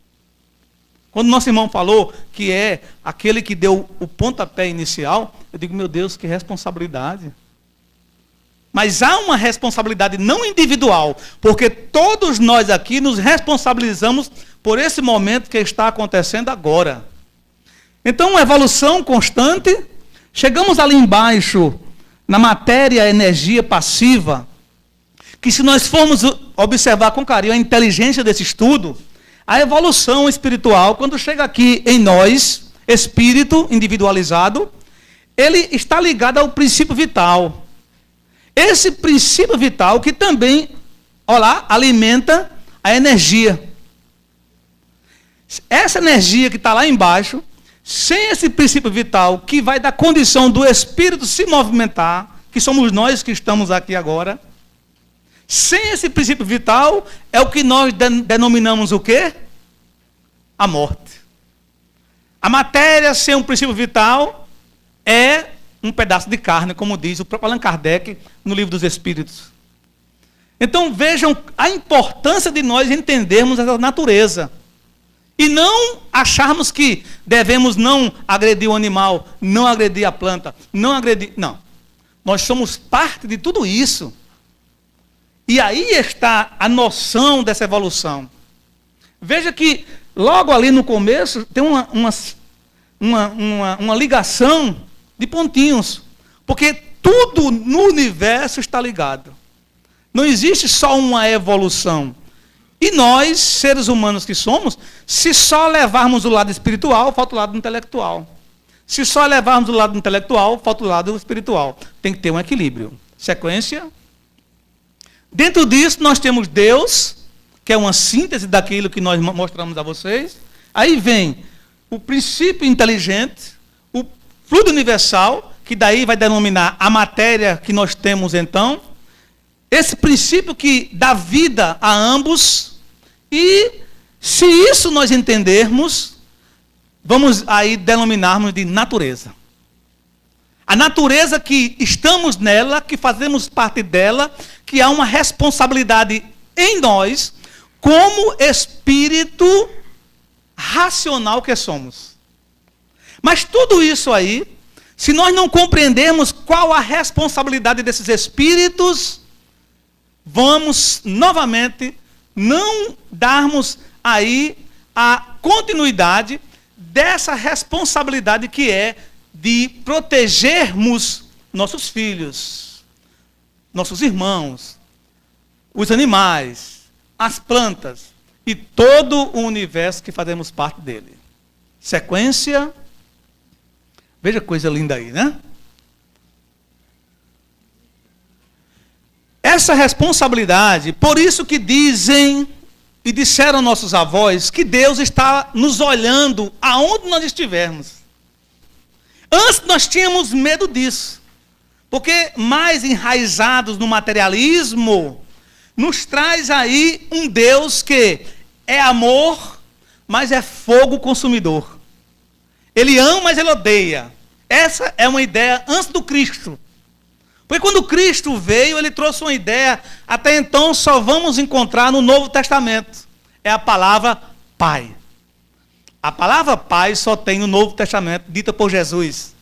Quando nosso irmão falou que é aquele que deu o pontapé inicial, eu digo, meu Deus, que responsabilidade. Mas há uma responsabilidade não individual, porque todos nós aqui nos responsabilizamos por esse momento que está acontecendo agora. Então, uma evolução constante. Chegamos ali embaixo, na matéria, energia passiva, que se nós formos observar com carinho a inteligência desse estudo, a evolução espiritual, quando chega aqui em nós, espírito individualizado, ele está ligado ao princípio vital. Esse princípio vital que também olha lá, alimenta a energia. Essa energia que está lá embaixo, sem esse princípio vital, que vai dar condição do espírito se movimentar, que somos nós que estamos aqui agora, sem esse princípio vital, é o que nós denominamos o quê? A morte. A matéria sem um princípio vital é um pedaço de carne, como diz o próprio Allan Kardec no Livro dos Espíritos. Então vejam a importância de nós entendermos essa natureza. E não acharmos que devemos não agredir o animal, não agredir a planta, não agredir... Não. Nós somos parte de tudo isso. E aí está a noção dessa evolução. Veja que logo ali no começo tem uma ligação de pontinhos. Porque tudo no universo está ligado. Não existe só uma evolução. E nós, seres humanos que somos, se só levarmos o lado espiritual, falta o lado intelectual. Se só levarmos o lado intelectual, falta o lado espiritual. Tem que ter um equilíbrio. Sequência. Dentro disso, nós temos Deus, que é uma síntese daquilo que nós mostramos a vocês. Aí vem o princípio inteligente, o fluido universal, que daí vai denominar a matéria que nós temos então. Esse princípio que dá vida a ambos. E se isso nós entendermos, vamos aí denominarmos de natureza. A natureza que estamos nela, que fazemos parte dela, que há uma responsabilidade em nós, como espírito racional que somos. Mas tudo isso aí, se nós não compreendermos qual a responsabilidade desses espíritos, vamos novamente não darmos aí a continuidade dessa responsabilidade que é de protegermos nossos filhos, nossos irmãos, os animais, as plantas e todo o universo que fazemos parte dele. Sequência. Veja que coisa linda aí, né? Essa responsabilidade, por isso que dizem e disseram nossos avós que Deus está nos olhando aonde nós estivermos. Antes nós tínhamos medo disso, porque mais enraizados no materialismo, nos traz aí um Deus que é amor, mas é fogo consumidor. Ele ama, mas ele odeia. Essa é uma ideia antes do Cristo. Porque quando Cristo veio, ele trouxe uma ideia, até então só vamos encontrar no Novo Testamento. É a palavra Pai. A palavra Pai só tem no Novo Testamento, dita por Jesus.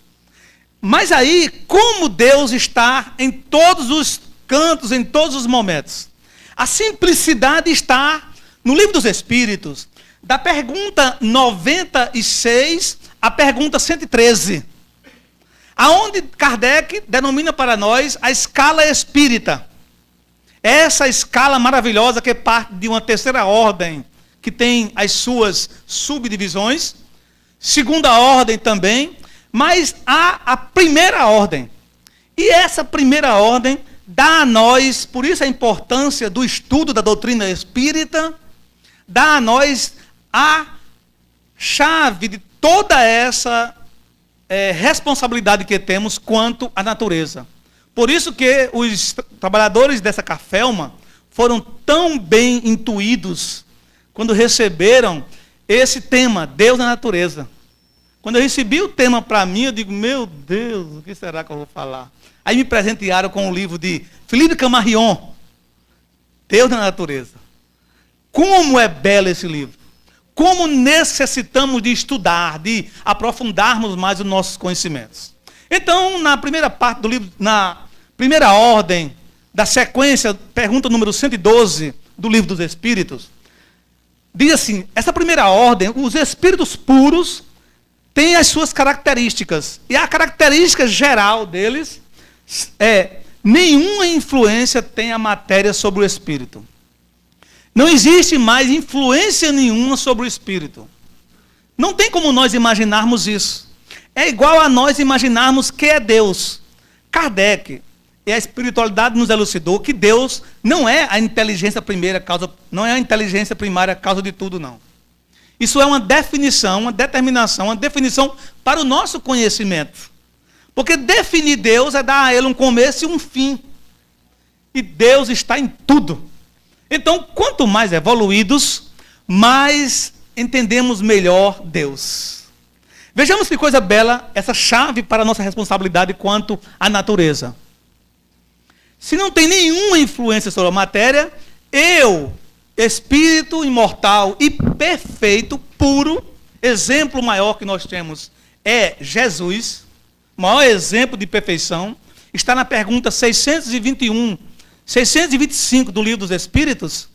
Mas aí, como Deus está em todos os cantos, em todos os momentos. A simplicidade está no Livro dos Espíritos, da pergunta 96 à pergunta 113. Aonde Kardec denomina para nós a escala espírita. Essa escala maravilhosa que parte de uma terceira ordem, que tem as suas subdivisões, segunda ordem também, mas há a primeira ordem. E essa primeira ordem dá a nós, por isso a importância do estudo da doutrina espírita, dá a nós a chave de toda essa responsabilidade que temos quanto à natureza. Por isso que os trabalhadores dessa Cafelma foram tão bem intuídos quando receberam esse tema, Deus na natureza. Quando eu recebi o tema para mim, eu digo, meu Deus, o que será que eu vou falar? Aí me presentearam com o livro de Felipe Camarion, Deus na natureza. Como é belo esse livro. Como necessitamos de estudar, de aprofundarmos mais os nossos conhecimentos. Então, na primeira parte do livro, na primeira ordem da sequência, pergunta número 112 do Livro dos Espíritos, diz assim, essa primeira ordem, os espíritos puros têm as suas características. E a característica geral deles é, nenhuma influência tem a matéria sobre o espírito. Não existe mais influência nenhuma sobre o espírito. Não tem como nós imaginarmos isso. É igual a nós imaginarmos que é Deus. Kardec, e a espiritualidade nos elucidou que Deus não é a inteligência primeira causa, não é a inteligência primária causa de tudo, não. Isso é uma definição, uma determinação, uma definição para o nosso conhecimento. Porque definir Deus é dar a ele um começo e um fim. E Deus está em tudo. Então, quanto mais evoluídos, mais entendemos melhor Deus. Vejamos que coisa bela essa chave para a nossa responsabilidade quanto à natureza. Se não tem nenhuma influência sobre a matéria, eu, espírito imortal e perfeito, puro, exemplo maior que nós temos é Jesus, maior exemplo de perfeição, está na pergunta 625 do Livro dos Espíritos,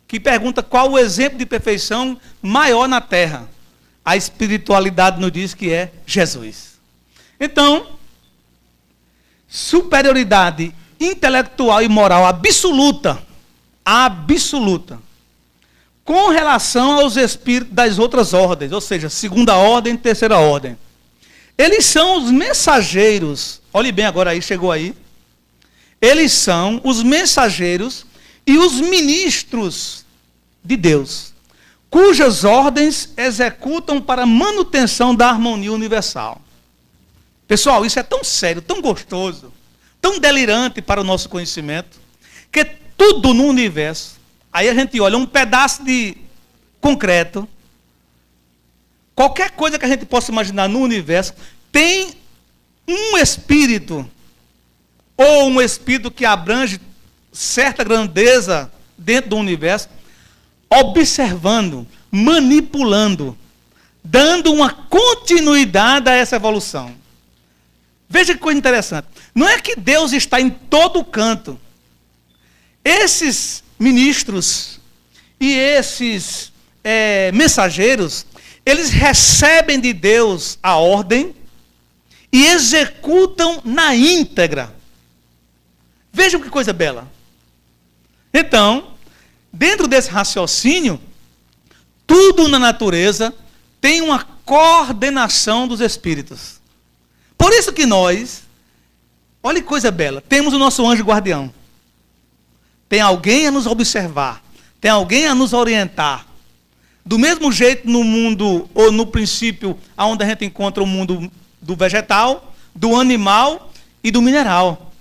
que pergunta qual o exemplo de perfeição maior na Terra. A espiritualidade nos diz que é Jesus. Então, superioridade intelectual e moral absoluta, com relação aos espíritos das outras ordens, ou seja, segunda ordem, terceira ordem. Eles são os mensageiros, olhe bem agora aí, chegou aí. Eles são os mensageiros e os ministros de Deus, cujas ordens executam para a manutenção da harmonia universal. Pessoal, isso é tão sério, tão gostoso, tão delirante para o nosso conhecimento, que tudo no universo, aí a gente olha um pedaço de concreto, qualquer coisa que a gente possa imaginar no universo, tem um espírito, ou um espírito que abrange certa grandeza dentro do universo, observando, manipulando, dando uma continuidade a essa evolução. Veja que coisa interessante. Não é que Deus está em todo canto. Esses ministros e esses mensageiros, eles recebem de Deus a ordem e executam na íntegra. Vejam que coisa bela. Então, dentro desse raciocínio, tudo na natureza tem uma coordenação dos espíritos. Por isso que nós, olha que coisa bela, temos o nosso anjo guardião. Tem alguém a nos observar, tem alguém a nos orientar. Do mesmo jeito no mundo, ou no princípio, onde a gente encontra o mundo do vegetal, do animal e do mineral.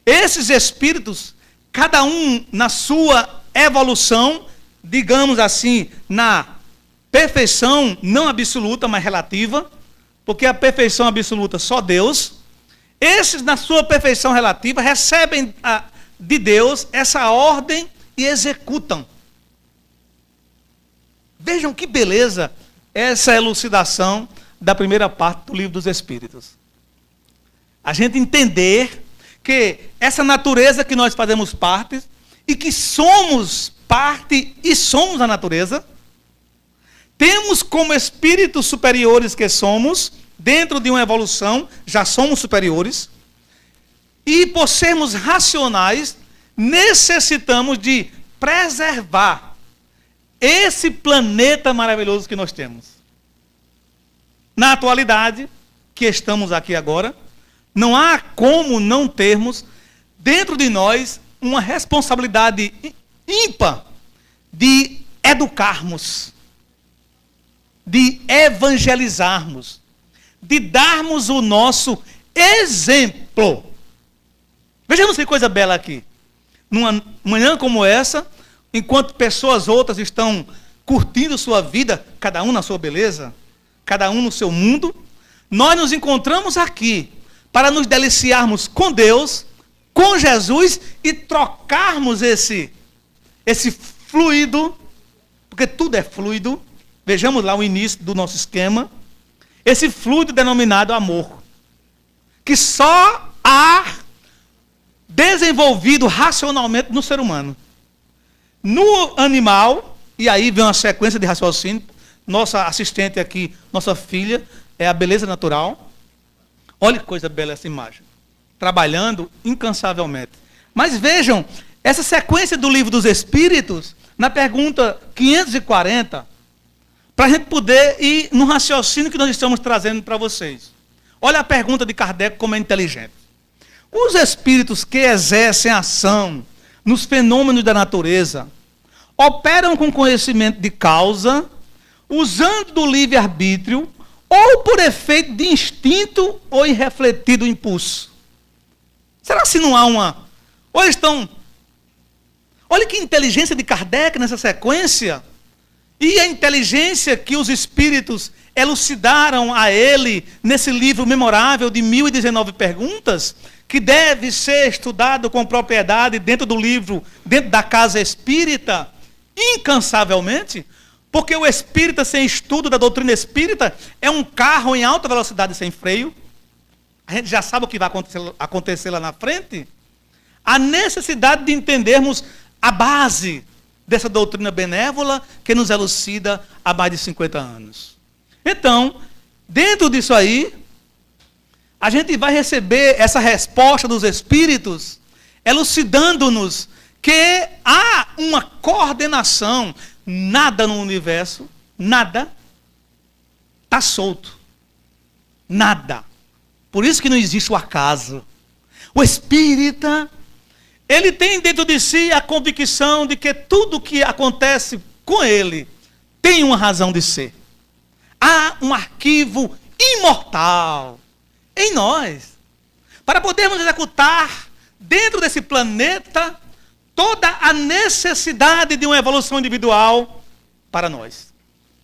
Esses espíritos, cada um na sua evolução, digamos assim, na perfeição não absoluta, mas relativa, porque a perfeição absoluta só Deus, esses na sua perfeição relativa recebem de Deus essa ordem e executam. Vejam que beleza essa elucidação da primeira parte do Livro dos Espíritos. A gente entender que essa natureza que nós fazemos parte e que somos parte e somos a natureza, temos como espíritos superiores que somos, dentro de uma evolução, já somos superiores, e por sermos racionais, necessitamos de preservar esse planeta maravilhoso que nós temos. Na atualidade, que estamos aqui agora, não há como não termos dentro de nós uma responsabilidade ímpar de educarmos, de evangelizarmos, de darmos o nosso exemplo. Vejamos que coisa bela aqui. Numa manhã como essa, enquanto pessoas outras estão curtindo sua vida, cada um na sua beleza, cada um no seu mundo, nós nos encontramos aqui para nos deliciarmos com Deus, com Jesus e trocarmos esse fluido, porque tudo é fluido. Vejamos lá o início do nosso esquema. Esse fluido denominado amor, que só há desenvolvido racionalmente no ser humano. No animal, e aí vem uma sequência de raciocínio, nossa assistente aqui, nossa filha, é a beleza natural. Olha que coisa bela essa imagem. Trabalhando incansavelmente. Mas vejam, essa sequência do Livro dos Espíritos, na pergunta 540, para a gente poder ir no raciocínio que nós estamos trazendo para vocês. Olha a pergunta de Kardec como é inteligente. Os espíritos que exercem ação nos fenômenos da natureza operam com conhecimento de causa, usando do livre-arbítrio ou por efeito de instinto ou irrefletido impulso. Será que não há uma... Ou estão... Olha que inteligência de Kardec nessa sequência. E a inteligência que os espíritos elucidaram a ele nesse livro memorável de 1019 perguntas, que deve ser estudado com propriedade dentro do livro, dentro da casa espírita, incansavelmente, porque o espírita sem estudo da doutrina espírita é um carro em alta velocidade sem freio. A gente já sabe o que vai acontecer lá na frente. A necessidade de entendermos a base dessa doutrina benévola que nos elucida há mais de 50 anos. Então, dentro disso aí, a gente vai receber essa resposta dos espíritos, elucidando-nos que há uma coordenação. Nada no universo, nada, está solto. Nada. Por isso que não existe o acaso. O espírita, ele tem dentro de si a convicção de que tudo que acontece com ele tem uma razão de ser. Há um arquivo imortal em nós, para podermos executar dentro desse planeta toda a necessidade de uma evolução individual para nós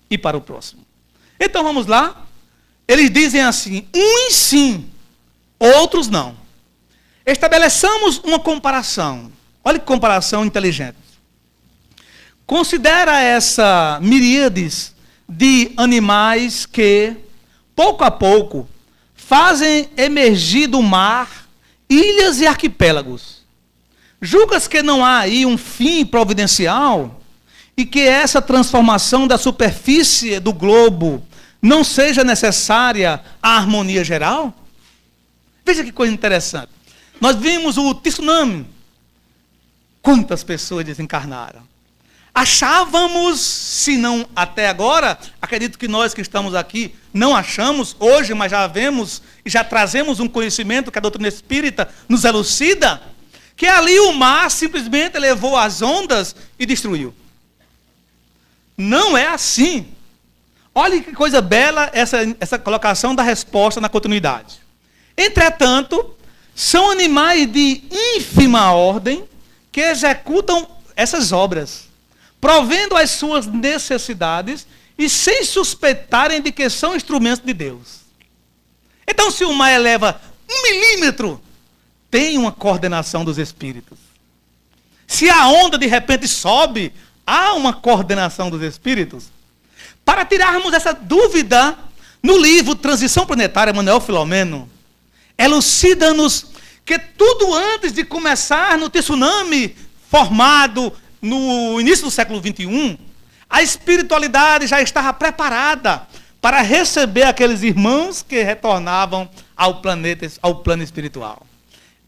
e para o próximo. Então vamos lá. Eles dizem assim, uns sim, outros não. Estabeleçamos uma comparação. Olha que comparação inteligente. Considera essa miríades de animais que, pouco a pouco, fazem emergir do mar ilhas e arquipélagos. Julgas que não há aí um fim providencial e que essa transformação da superfície do globo não seja necessária à harmonia geral? Veja que coisa interessante. Nós vimos o tsunami. Quantas pessoas desencarnaram? Achávamos, se não até agora, acredito que nós que estamos aqui não achamos hoje, mas já vemos e já trazemos um conhecimento que a doutrina espírita nos elucida, que ali o mar simplesmente levou as ondas e destruiu. Não é assim. Olha que coisa bela essa colocação da resposta na continuidade. Entretanto, são animais de ínfima ordem que executam essas obras, provendo as suas necessidades e sem suspeitarem de que são instrumentos de Deus. Então, se o mar eleva 1 milímetro, tem uma coordenação dos espíritos. Se a onda de repente sobe, há uma coordenação dos espíritos. Para tirarmos essa dúvida, no livro Transição Planetária, Manuel Filomeno, elucida-nos que tudo antes de começar no tsunami formado no início do século XXI, a espiritualidade já estava preparada para receber aqueles irmãos que retornavam ao planeta, ao plano espiritual.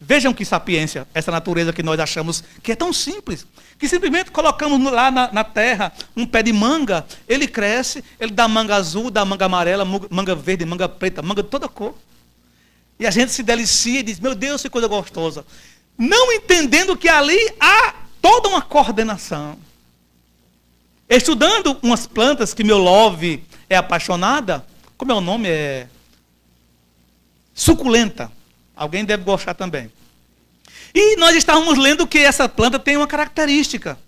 Vejam que sapiência, essa natureza que nós achamos que é tão simples, que simplesmente colocamos lá na terra um pé de manga, ele cresce, ele dá manga azul, dá manga amarela, manga verde, manga preta, manga de toda cor. E a gente se delicia e diz, meu Deus, que coisa gostosa. Não entendendo que ali há toda uma coordenação. Estudando umas plantas que meu love é apaixonada, como é o nome? É suculenta. Alguém deve gostar também. E nós estávamos lendo que essa planta tem uma característica.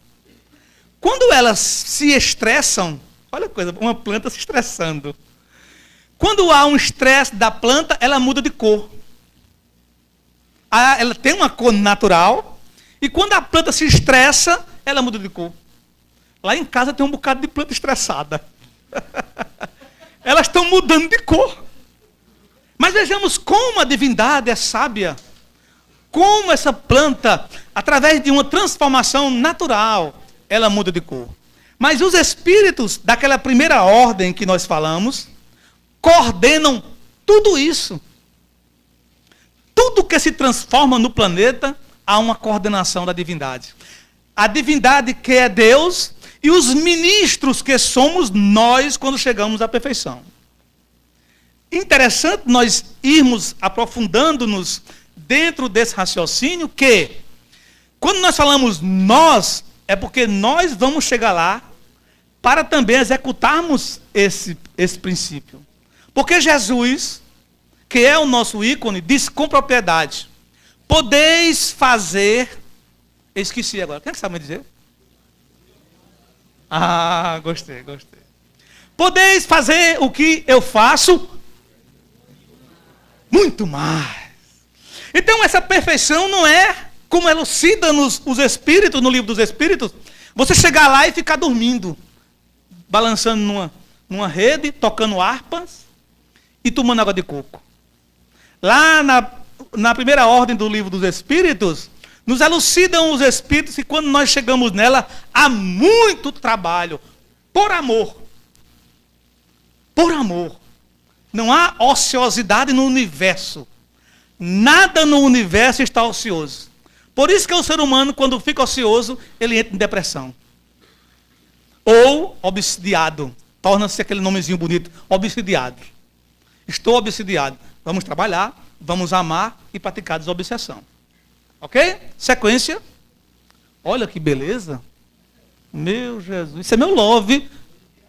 Quando elas se estressam, olha a coisa, uma planta se estressando. Quando há um estresse da planta, ela muda de cor. Ela tem uma cor natural, e quando a planta se estressa, ela muda de cor. Lá em casa tem um bocado de planta estressada. Elas estão mudando de cor. Mas vejamos como a divindade é sábia. Como essa planta, através de uma transformação natural, ela muda de cor. Mas os espíritos daquela primeira ordem que nós falamos, coordenam tudo isso. Tudo que se transforma no planeta, há uma coordenação da divindade. A divindade que é Deus e os ministros que somos nós quando chegamos à perfeição. Interessante nós irmos aprofundando-nos dentro desse raciocínio que, quando nós falamos nós, é porque nós vamos chegar lá para também executarmos esse princípio. Porque Jesus, que é o nosso ícone, diz com propriedade: podeis fazer. Esqueci agora. Quem é que sabe me dizer? Ah, gostei. Podeis fazer o que eu faço muito mais. Então essa perfeição não é como elucida-nos os Espíritos, no livro dos Espíritos, você chegar lá e ficar dormindo, balançando numa rede, tocando harpas e tomando água de coco. Lá na primeira ordem do livro dos Espíritos, nos elucidam os Espíritos que quando nós chegamos nela, há muito trabalho, por amor. Por amor. Não há ociosidade no universo. Nada no universo está ocioso. Por isso que o ser humano, quando fica ocioso, ele entra em depressão. Ou obsidiado. Torna-se aquele nomezinho bonito, obsidiado. Estou obsidiado. Vamos trabalhar, vamos amar e praticar desobsessão. Ok? Sequência. Olha que beleza. Meu Jesus. Isso é meu love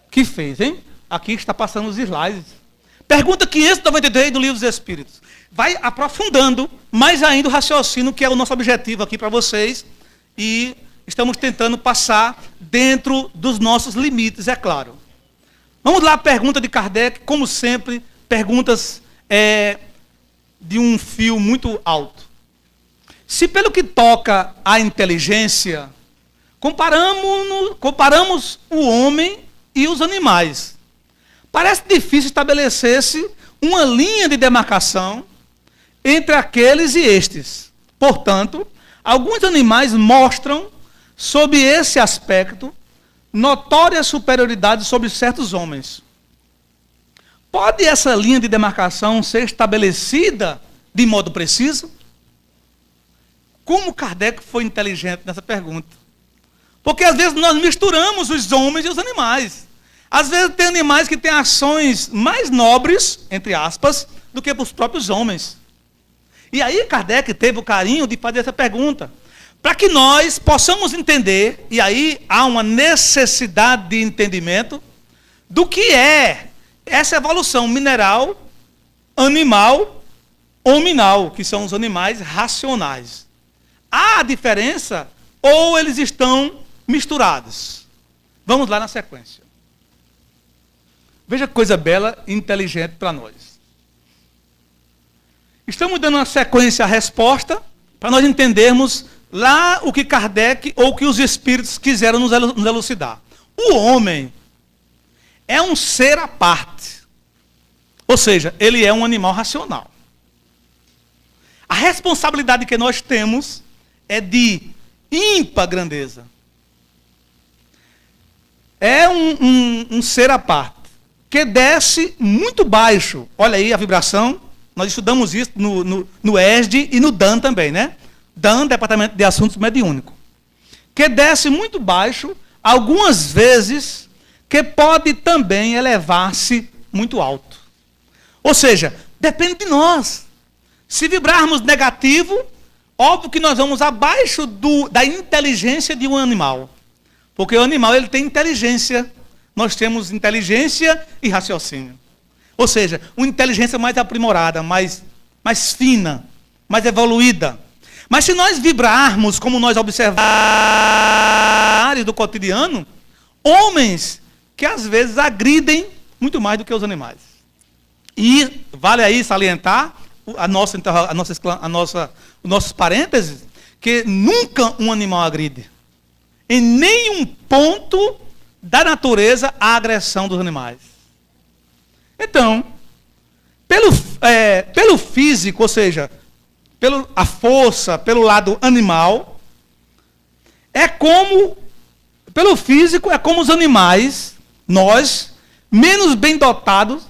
que fez, hein? Aqui está passando os slides. Pergunta 593 do Livro dos Espíritos. Vai aprofundando mais ainda o raciocínio, que é o nosso objetivo aqui para vocês. E estamos tentando passar dentro dos nossos limites, é claro. Vamos lá, a pergunta de Kardec, como sempre, perguntas de um fio muito alto. Se pelo que toca à inteligência, comparamos o homem e os animais, parece difícil estabelecer-se uma linha de demarcação entre aqueles e estes. Portanto, alguns animais mostram, sob esse aspecto, notória superioridade sobre certos homens. Pode essa linha de demarcação ser estabelecida de modo preciso? Como Kardec foi inteligente nessa pergunta? Porque às vezes nós misturamos os homens e os animais. Às vezes tem animais que têm ações mais nobres, entre aspas, do que os próprios homens. E aí Kardec teve o carinho de fazer essa pergunta, para que nós possamos entender, e aí há uma necessidade de entendimento, do que é essa evolução mineral, animal, hominal, que são os animais racionais. Há diferença ou eles estão misturados? Vamos lá na sequência. Veja que coisa bela e inteligente para nós. Estamos dando uma sequência à resposta para nós entendermos lá o que Kardec ou o que os espíritos quiseram nos elucidar. O homem é um ser à parte. Ou seja, ele é um animal racional. A responsabilidade que nós temos é de ímpar grandeza. É um ser à parte, que desce muito baixo. Olha aí a vibração. Nós estudamos isso no ESD e no DAN também, né? DAN, Departamento de Assuntos Mediúnicos. Que desce muito baixo, algumas vezes, que pode também elevar-se muito alto. Ou seja, depende de nós. Se vibrarmos negativo, óbvio que nós vamos abaixo da inteligência de um animal. Porque o animal ele tem inteligência. Nós temos inteligência e raciocínio. Ou seja, uma inteligência mais aprimorada, mais fina, mais evoluída. Mas se nós vibrarmos, como nós observamos do cotidiano, homens que às vezes agridem muito mais do que os animais. E vale aí salientar os nossos parênteses, que nunca um animal agride. Em nenhum ponto da natureza a agressão dos animais. Então, pelo físico, ou seja, a força, pelo lado animal, pelo físico, é como os animais, nós, menos bem dotados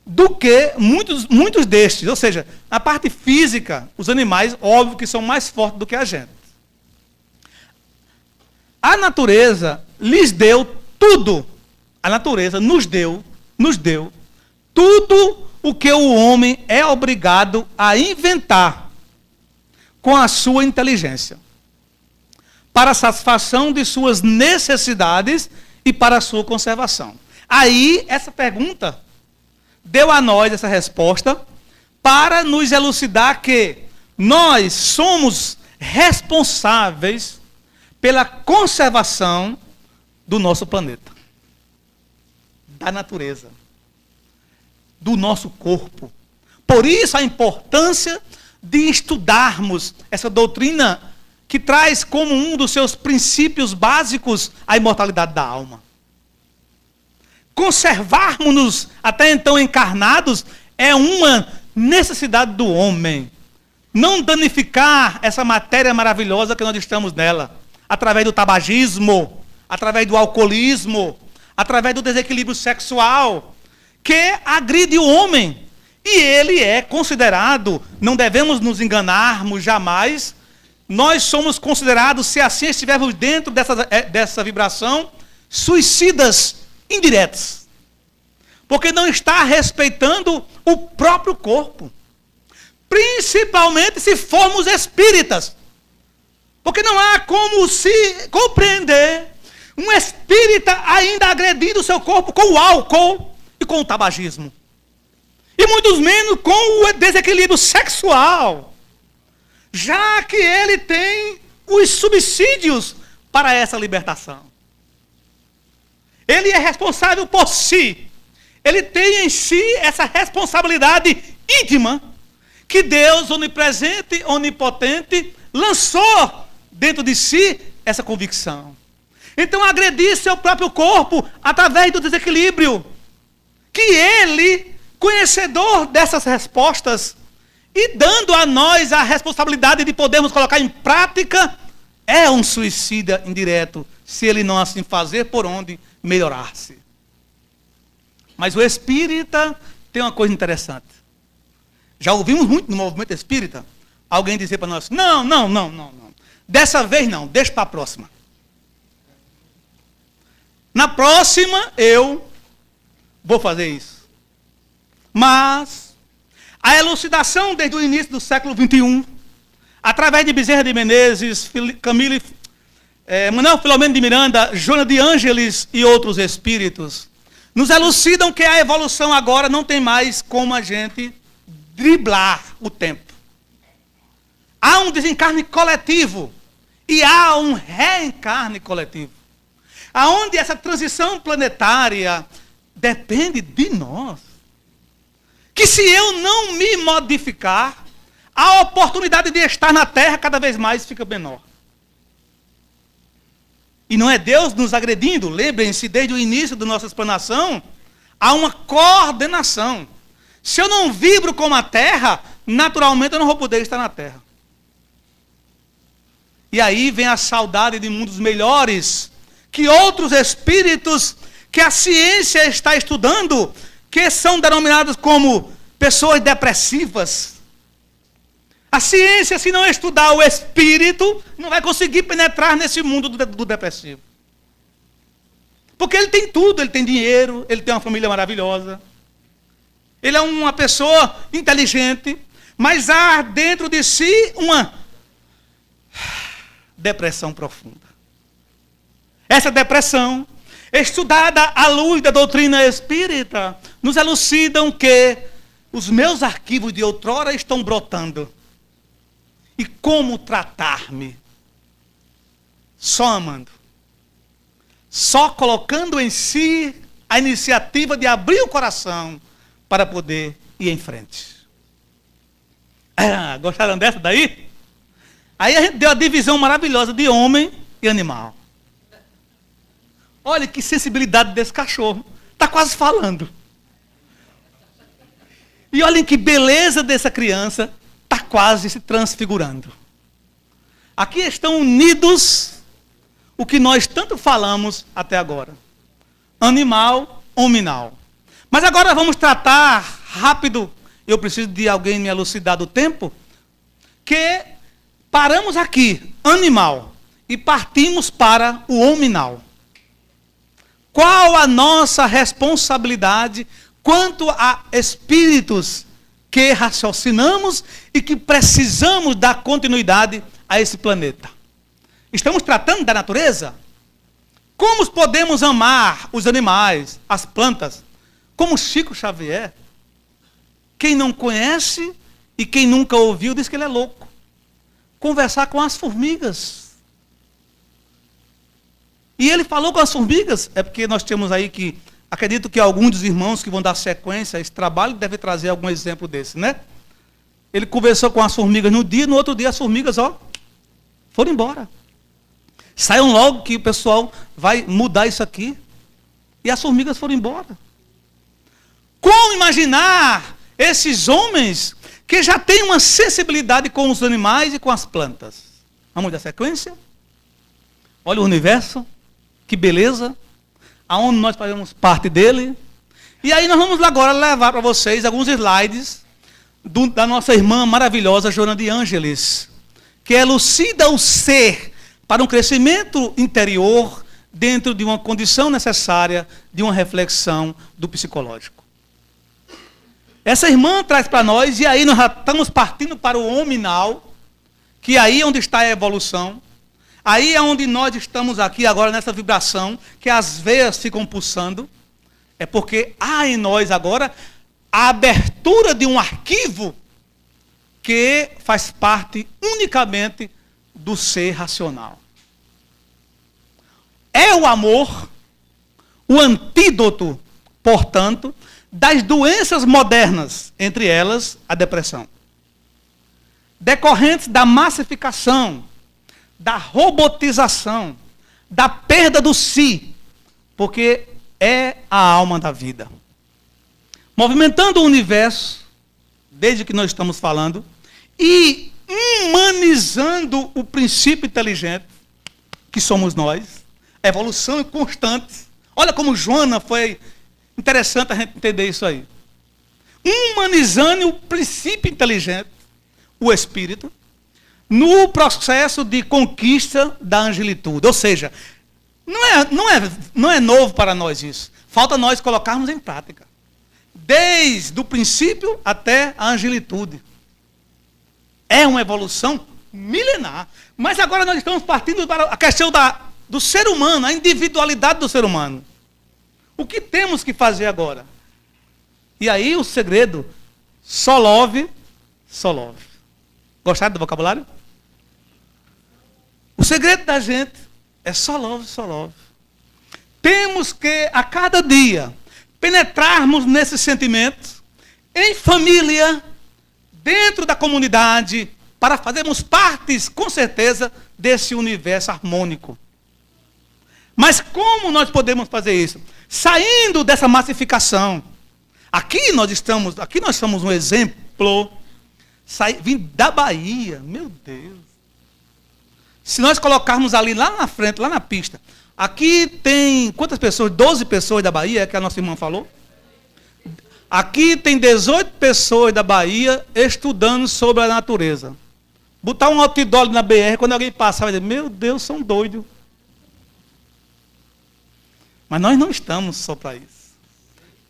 do que muitos destes. Ou seja, na parte física, os animais, óbvio que são mais fortes do que a gente. A natureza lhes deu tudo. A natureza nos deu tudo o que o homem é obrigado a inventar. com a sua inteligência, para a satisfação de suas necessidades e para a sua conservação. Aí, essa pergunta deu a nós essa resposta para nos elucidar que nós somos responsáveis pela conservação do nosso planeta, da natureza, do nosso corpo. Por isso a importância de estudarmos essa doutrina que traz como um dos seus princípios básicos a imortalidade da alma. Conservarmos-nos até então encarnados é uma necessidade do homem. Não danificar essa matéria maravilhosa que nós estamos nela, através do tabagismo, através do alcoolismo, através do desequilíbrio sexual, que agride o homem. E ele é considerado, não devemos nos enganarmos jamais, nós somos considerados, se assim estivermos dentro dessa vibração, suicidas indiretos. Porque não está respeitando o próprio corpo. Principalmente se formos espíritas. Porque não há como se compreender um espírita ainda agredindo o seu corpo com o álcool e com o tabagismo. E muito menos com o desequilíbrio sexual. Já que ele tem os subsídios para essa libertação. Ele é responsável por si. Ele tem em si essa responsabilidade íntima que Deus, onipresente, onipotente, lançou dentro de si essa convicção. Então, agredir seu próprio corpo através do desequilíbrio, que ele, conhecedor dessas respostas, e dando a nós a responsabilidade de podermos colocar em prática, é um suicida indireto, se ele não assim fazer, por onde melhorar-se. Mas o espírita tem uma coisa interessante. Já ouvimos muito no movimento espírita alguém dizer para nós, não. Dessa vez não, deixa para a próxima. Na próxima eu vou fazer isso. Mas a elucidação desde o início do século XXI, através de Bezerra de Menezes, Manuel Filomeno de Miranda, Joana de Ângeles e outros espíritos, nos elucidam que a evolução agora não tem mais como a gente driblar o tempo. Há um desencarne coletivo e há um reencarne coletivo. Aonde essa transição planetária depende de nós. Que se eu não me modificar, a oportunidade de estar na Terra cada vez mais fica menor. E não é Deus nos agredindo. Lembrem-se, desde o início da nossa explanação, há uma coordenação. Se eu não vibro como a Terra, naturalmente eu não vou poder estar na Terra. E aí vem a saudade de mundos melhores, que outros espíritos, que a ciência está estudando, que são denominados como pessoas depressivas. A ciência, se não estudar o espírito, não vai conseguir penetrar nesse mundo do depressivo. Porque ele tem tudo, ele tem dinheiro, ele tem uma família maravilhosa. Ele é uma pessoa inteligente, mas há dentro de si uma depressão profunda. Essa depressão, estudada à luz da doutrina espírita, nos elucidam que os meus arquivos de outrora estão brotando. E como tratar-me? Só amando. Só colocando em si a iniciativa de abrir o coração para poder ir em frente. Gostaram dessa daí? Aí a gente deu a divisão maravilhosa de homem e animal. Olha que sensibilidade desse cachorro. Está quase falando. E olhem que beleza dessa criança. Está quase se transfigurando. Aqui estão unidos o que nós tanto falamos até agora. Animal, hominal. Mas agora vamos tratar rápido. Eu preciso de alguém me elucidar do tempo. Que paramos aqui, animal, e partimos para o hominal. Qual a nossa responsabilidade quanto a espíritos que raciocinamos e que precisamos dar continuidade a esse planeta. Estamos tratando da natureza? Como podemos amar os animais, as plantas? Como Chico Xavier. Quem não conhece e quem nunca ouviu diz que ele é louco. Conversar com as formigas. E ele falou com as formigas, é porque nós temos aí que, acredito que alguns dos irmãos que vão dar sequência a esse trabalho devem trazer algum exemplo desse, né? Ele conversou com as formigas no dia, no outro dia as formigas, foram embora. Saiam logo que o pessoal vai mudar isso aqui. E as formigas foram embora. Como imaginar esses homens que já têm uma sensibilidade com os animais e com as plantas? Vamos dar sequência? Olha o universo, que beleza, aonde nós fazemos parte dele. E aí nós vamos agora levar para vocês alguns slides da nossa irmã maravilhosa, Joana de Ângeles, que elucida o ser para um crescimento interior dentro de uma condição necessária de uma reflexão do psicológico. Essa irmã traz para nós, e aí nós já estamos partindo para o hominal, que aí é onde está a evolução, aí é onde nós estamos aqui agora nessa vibração, que as veias ficam pulsando, é porque há em nós agora a abertura de um arquivo que faz parte unicamente do ser racional. É o amor o antídoto, portanto, das doenças modernas, entre elas a depressão, decorrentes da massificação, da robotização, da perda do si, porque é a alma da vida. Movimentando o universo, desde que nós estamos falando, e humanizando o princípio inteligente, que somos nós, evolução constante. Olha como Joana foi interessante a gente entender isso aí. Humanizando o princípio inteligente, o espírito, no processo de conquista da angelitude. Ou seja, não é novo para nós isso. Falta nós colocarmos em prática. Desde o princípio até a angelitude. É uma evolução milenar. Mas agora nós estamos partindo para a questão do ser humano, a individualidade do ser humano. O que temos que fazer agora? E aí o segredo, só love. Gostaram do vocabulário? O segredo da gente é só love. Temos que, a cada dia, penetrarmos nesse sentimento, em família, dentro da comunidade, para fazermos partes, com certeza, desse universo harmônico. Mas como nós podemos fazer isso? Saindo dessa massificação. Aqui nós somos um exemplo. Vindo da Bahia, meu Deus. Se nós colocarmos ali, lá na frente, lá na pista, aqui tem quantas pessoas? 12 pessoas da Bahia, é que a nossa irmã falou? Aqui tem 18 pessoas da Bahia estudando sobre a natureza. Botar um outdoor na BR, quando alguém passar, vai dizer, meu Deus, são doidos. Mas nós não estamos só para isso.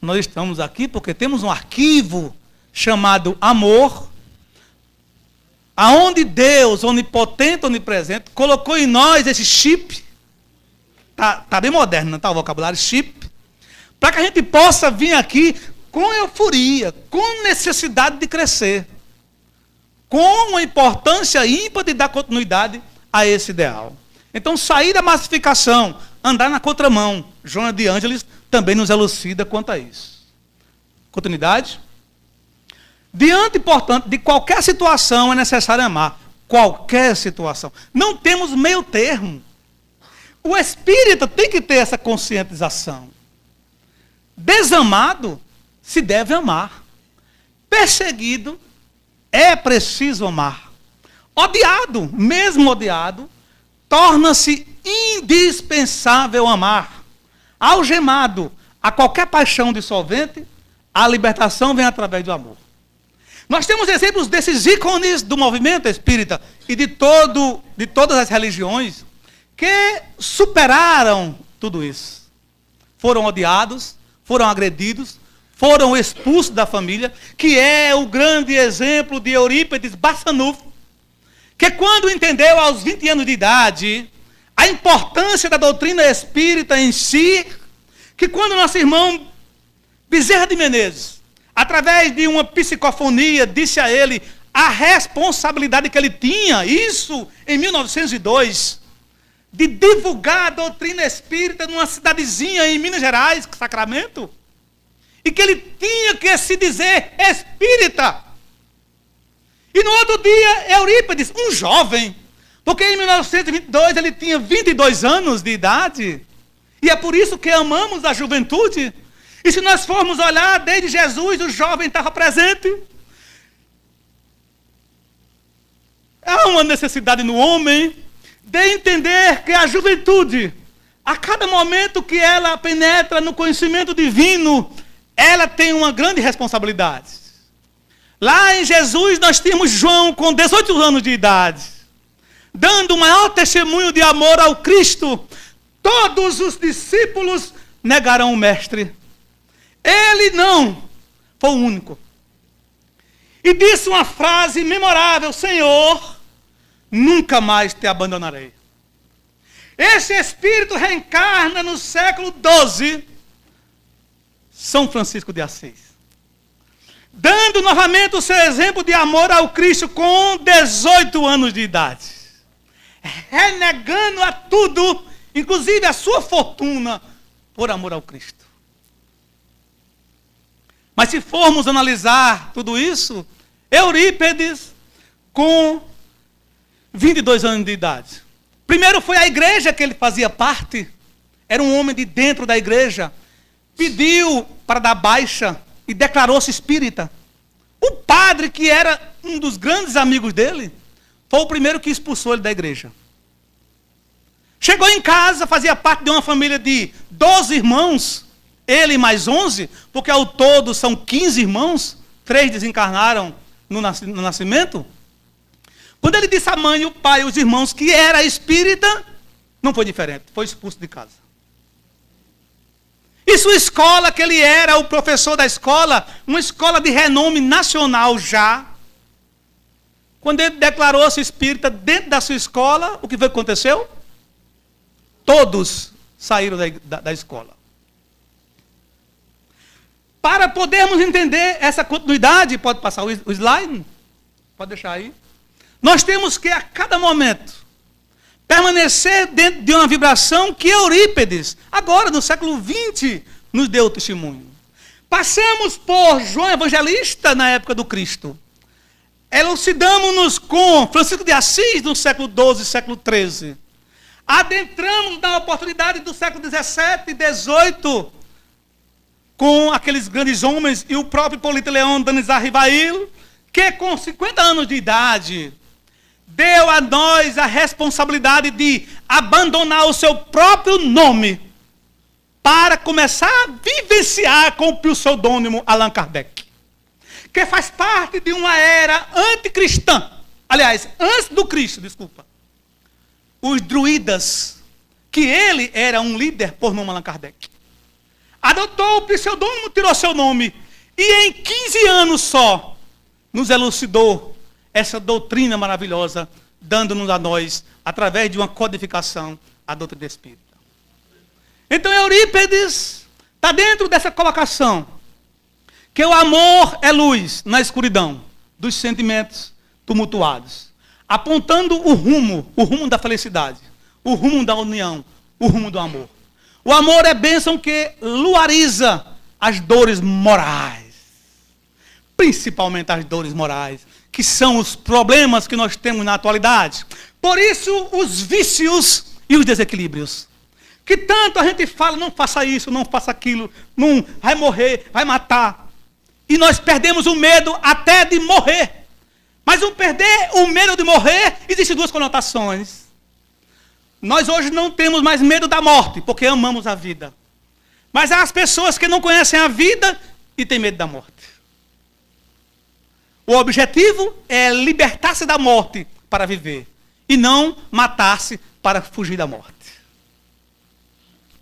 Nós estamos aqui porque temos um arquivo chamado amor, aonde Deus, onipotente, onipresente, colocou em nós esse chip, tá bem moderno, não tá o vocabulário, chip, para que a gente possa vir aqui com euforia, com necessidade de crescer, com uma importância ímpar de dar continuidade a esse ideal. Então, sair da massificação, andar na contramão. Joana de Ângeles também nos elucida quanto a isso. Continuidade. Diante, portanto, de qualquer situação é necessário amar. Qualquer situação. Não temos meio termo. O espírito tem que ter essa conscientização. Desamado se deve amar. Perseguido é preciso amar. Odiado, mesmo odiado, torna-se indispensável amar. Algemado a qualquer paixão dissolvente, a libertação vem através do amor. Nós temos exemplos desses ícones do movimento espírita e de todas as religiões que superaram tudo isso. Foram odiados, foram agredidos, foram expulsos da família, que é o grande exemplo de Eurípides Barçanufo, que quando entendeu aos 20 anos de idade a importância da doutrina espírita em si, que quando nosso irmão Bezerra de Menezes, através de uma psicofonia, disse a ele a responsabilidade que ele tinha, isso em 1902, de divulgar a doutrina espírita numa cidadezinha em Minas Gerais, Sacramento, e que ele tinha que se dizer espírita. E no outro dia, Eurípides, um jovem, porque em 1922 ele tinha 22 anos de idade, e é por isso que amamos a juventude. E se nós formos olhar, desde Jesus, o jovem estava presente. Há uma necessidade no homem de entender que a juventude, a cada momento que ela penetra no conhecimento divino, ela tem uma grande responsabilidade. Lá em Jesus nós temos João com 18 anos de idade, dando o maior testemunho de amor ao Cristo. Todos os discípulos negarão o Mestre. Ele não, foi o único. E disse uma frase memorável: Senhor, nunca mais te abandonarei. Esse espírito reencarna no século XII, São Francisco de Assis, dando novamente o seu exemplo de amor ao Cristo com 18 anos de idade, renegando a tudo, inclusive a sua fortuna, por amor ao Cristo. Mas se formos analisar tudo isso, Eurípides, com 22 anos de idade, primeiro foi a igreja que ele fazia parte, era um homem de dentro da igreja, pediu para dar baixa e declarou-se espírita. O padre, que era um dos grandes amigos dele, foi o primeiro que expulsou ele da igreja. Chegou em casa, fazia parte de uma família de 12 irmãos, ele mais 11, porque ao todo são 15 irmãos, 3 desencarnaram no nascimento. Quando ele disse à mãe, o pai e os irmãos que era espírita, não foi diferente, foi expulso de casa. E sua escola, que ele era o professor da escola, uma escola de renome nacional já, quando ele declarou-se espírita dentro da sua escola, o que foi que aconteceu? Todos saíram da escola. Para podermos entender essa continuidade, pode passar o slide? Pode deixar aí. Nós temos que, a cada momento, permanecer dentro de uma vibração que Eurípides, agora no século XX, nos deu testemunho. Passamos por João Evangelista na época do Cristo. Elucidamos-nos com Francisco de Assis no século XII, século XIII. Adentramos na oportunidade do século XVII e XVIII, com aqueles grandes homens e o próprio Hipólito Leão Danizar Rivail, que com 50 anos de idade, deu a nós a responsabilidade de abandonar o seu próprio nome para começar a vivenciar com o pseudônimo Allan Kardec, que faz parte de uma era anticristã. Aliás, antes do Cristo, desculpa. Os druidas, que ele era um líder por nome Allan Kardec, adotou o pseudônimo, tirou seu nome, e em 15 anos só, nos elucidou essa doutrina maravilhosa, dando-nos a nós, através de uma codificação, a doutrina espírita. Então Eurípides está dentro dessa colocação, que o amor é luz na escuridão dos sentimentos tumultuados, apontando o rumo da felicidade, o rumo da união, o rumo do amor. O amor é bênção que luariza as dores morais, principalmente as dores morais, que são os problemas que nós temos na atualidade. Por isso, os vícios e os desequilíbrios. Que tanto a gente fala, não faça isso, não faça aquilo, não vai morrer, vai matar. E nós perdemos o medo até de morrer. Mas o perder o medo de morrer, existem duas conotações. Nós hoje não temos mais medo da morte, porque amamos a vida. Mas há as pessoas que não conhecem a vida e têm medo da morte. O objetivo é libertar-se da morte para viver, e não matar-se para fugir da morte.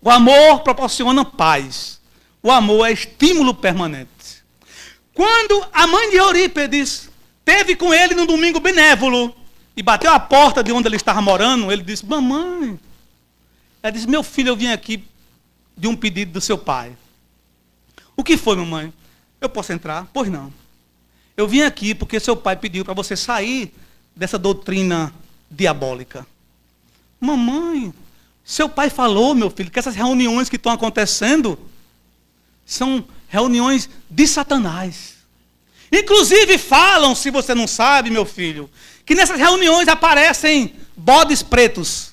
O amor proporciona paz. O amor é estímulo permanente. Quando a mãe de Eurípides esteve com ele num domingo benévolo e bateu a porta de onde ele estava morando, ele disse: mamãe, ela disse: meu filho, eu vim aqui de um pedido do seu pai. O que foi, mamãe? Eu posso entrar? Pois não. Eu vim aqui porque seu pai pediu para você sair dessa doutrina diabólica. Mamãe, seu pai falou, meu filho, que essas reuniões que estão acontecendo são reuniões de Satanás. Inclusive falam, se você não sabe, meu filho, que nessas reuniões aparecem bodes pretos,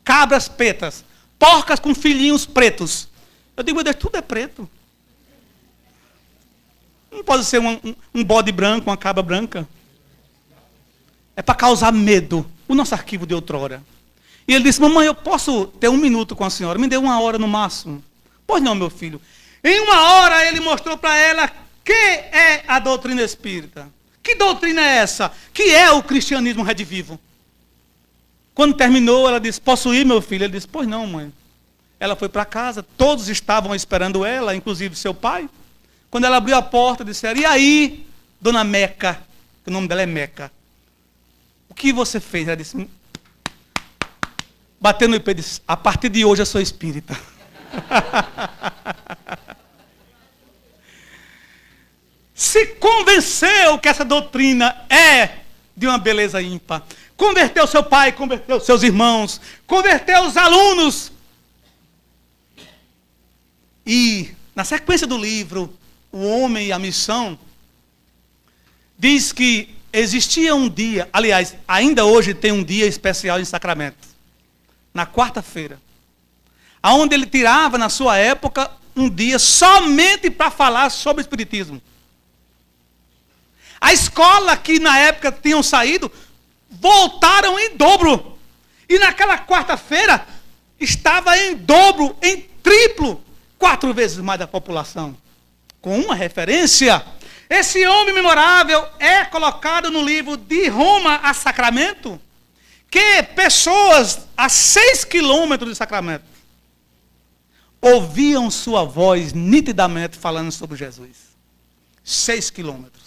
cabras pretas, porcas com filhinhos pretos. Eu digo: meu Deus, tudo é preto. Não pode ser um bode branco, uma cabra branca. É para causar medo. O nosso arquivo de outrora. E ele disse: mamãe, eu posso ter 1 minuto com a senhora? Me dê 1 hora no máximo. Pois não, meu filho. Em 1 hora ele mostrou para ela que é a doutrina espírita. Que doutrina é essa? Que é o cristianismo redivivo. Quando terminou, ela disse: posso ir, meu filho? Ele disse: pois não, mãe. Ela foi para casa, todos estavam esperando ela, inclusive seu pai. Quando ela abriu a porta, disseram: e aí, dona Meca? O nome dela é Meca. O que você fez? Ela disse, bateu no peito e disse: a partir de hoje eu sou espírita. Se convenceu que essa doutrina é de uma beleza ímpar. Converteu seu pai, converteu seus irmãos, converteu os alunos. E, na sequência do livro, O Homem e a Missão, diz que existia um dia, aliás, ainda hoje tem um dia especial em Sacramento, na quarta-feira, onde ele tirava, na sua época, um dia somente para falar sobre o Espiritismo. A escola que na época tinham saído, voltaram em dobro. E naquela quarta-feira, estava em dobro, em triplo, 4 vezes mais da população. Com uma referência, esse homem memorável é colocado no livro De Roma a Sacramento, que pessoas a 6 quilômetros de Sacramento ouviam sua voz nitidamente falando sobre Jesus. 6 quilômetros.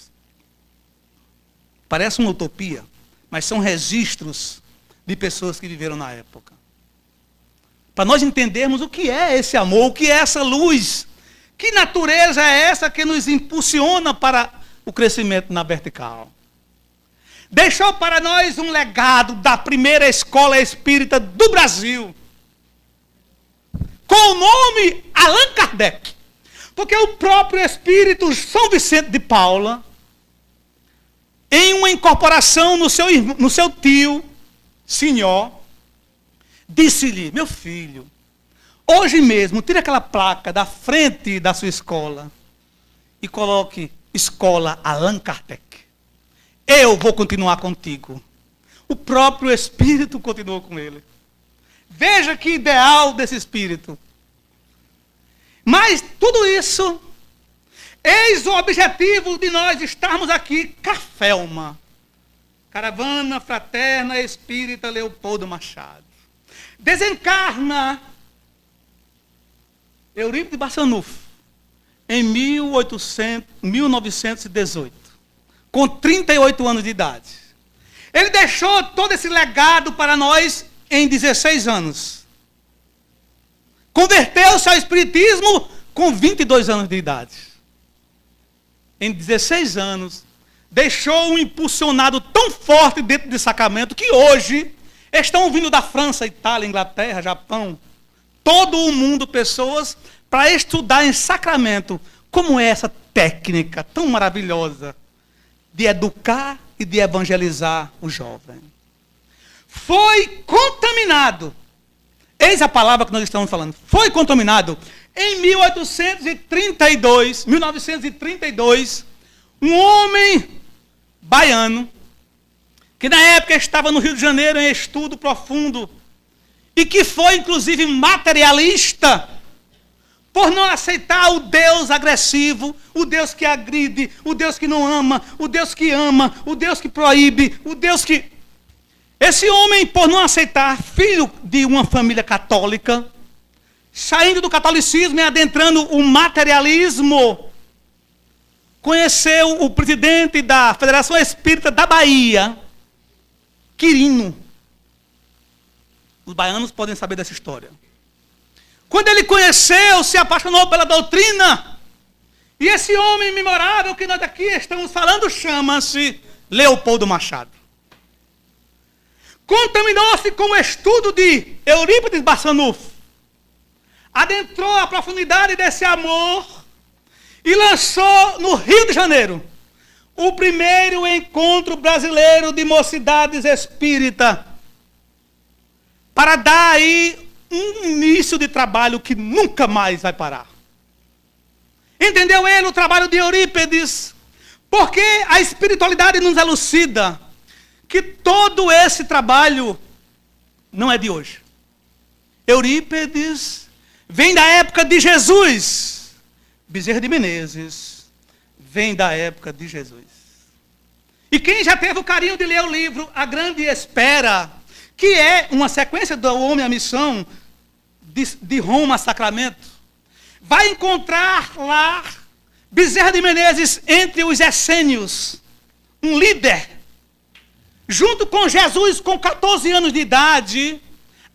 Parece uma utopia, mas são registros de pessoas que viveram na época. Para nós entendermos o que é esse amor, o que é essa luz, que natureza é essa que nos impulsiona para o crescimento na vertical. Deixou para nós um legado da primeira escola espírita do Brasil, com o nome Allan Kardec. Porque o próprio espírito São Vicente de Paula, em uma incorporação no seu tio, senhor, disse-lhe: meu filho, hoje mesmo, tire aquela placa da frente da sua escola e coloque Escola Allan Kardec. Eu vou continuar contigo. O próprio Espírito continuou com ele. Veja que ideal desse Espírito. Mas tudo isso, eis o objetivo de nós estarmos aqui, Cafelma, Caravana Fraterna Espírita Leopoldo Machado. Desencarna Eurípides Barçanufo em 1918, com 38 anos de idade. Ele deixou todo esse legado para nós em 16 anos. Converteu-se ao Espiritismo com 22 anos de idade. Em 16 anos, deixou um impulsionado tão forte dentro de Sacramento que hoje estão vindo da França, Itália, Inglaterra, Japão, todo o mundo, pessoas para estudar em Sacramento como é essa técnica tão maravilhosa de educar e de evangelizar o jovem. Foi contaminado. Eis a palavra que nós estamos falando. Foi contaminado. Em 1932, um homem baiano, que na época estava no Rio de Janeiro em estudo profundo, e que foi, inclusive, materialista, por não aceitar o Deus agressivo, o Deus que agride, o Deus que não ama, o Deus que ama, o Deus que proíbe, o Deus que... Esse homem, por não aceitar, filho de uma família católica, saindo do catolicismo e adentrando o materialismo, conheceu o presidente da Federação Espírita da Bahia, Quirino. Os baianos podem saber dessa história. Quando ele conheceu, se apaixonou pela doutrina, e esse homem memorável que nós aqui estamos falando chama-se Leopoldo Machado. Contaminou-se com o estudo de Eurípides Barçanufo, adentrou a profundidade desse amor e lançou no Rio de Janeiro o primeiro encontro brasileiro de mocidades espírita, para dar aí um início de trabalho que nunca mais vai parar. Entendeu ele o trabalho de Eurípides? Porque a espiritualidade nos elucida que todo esse trabalho não é de hoje. Eurípides vem da época de Jesus. Bezerra de Menezes vem da época de Jesus. E quem já teve o carinho de ler o livro A Grande Espera, que é uma sequência do Homem à Missão, de Roma a Sacramento, vai encontrar lá Bezerra de Menezes entre os essênios, um líder, junto com Jesus com 14 anos de idade,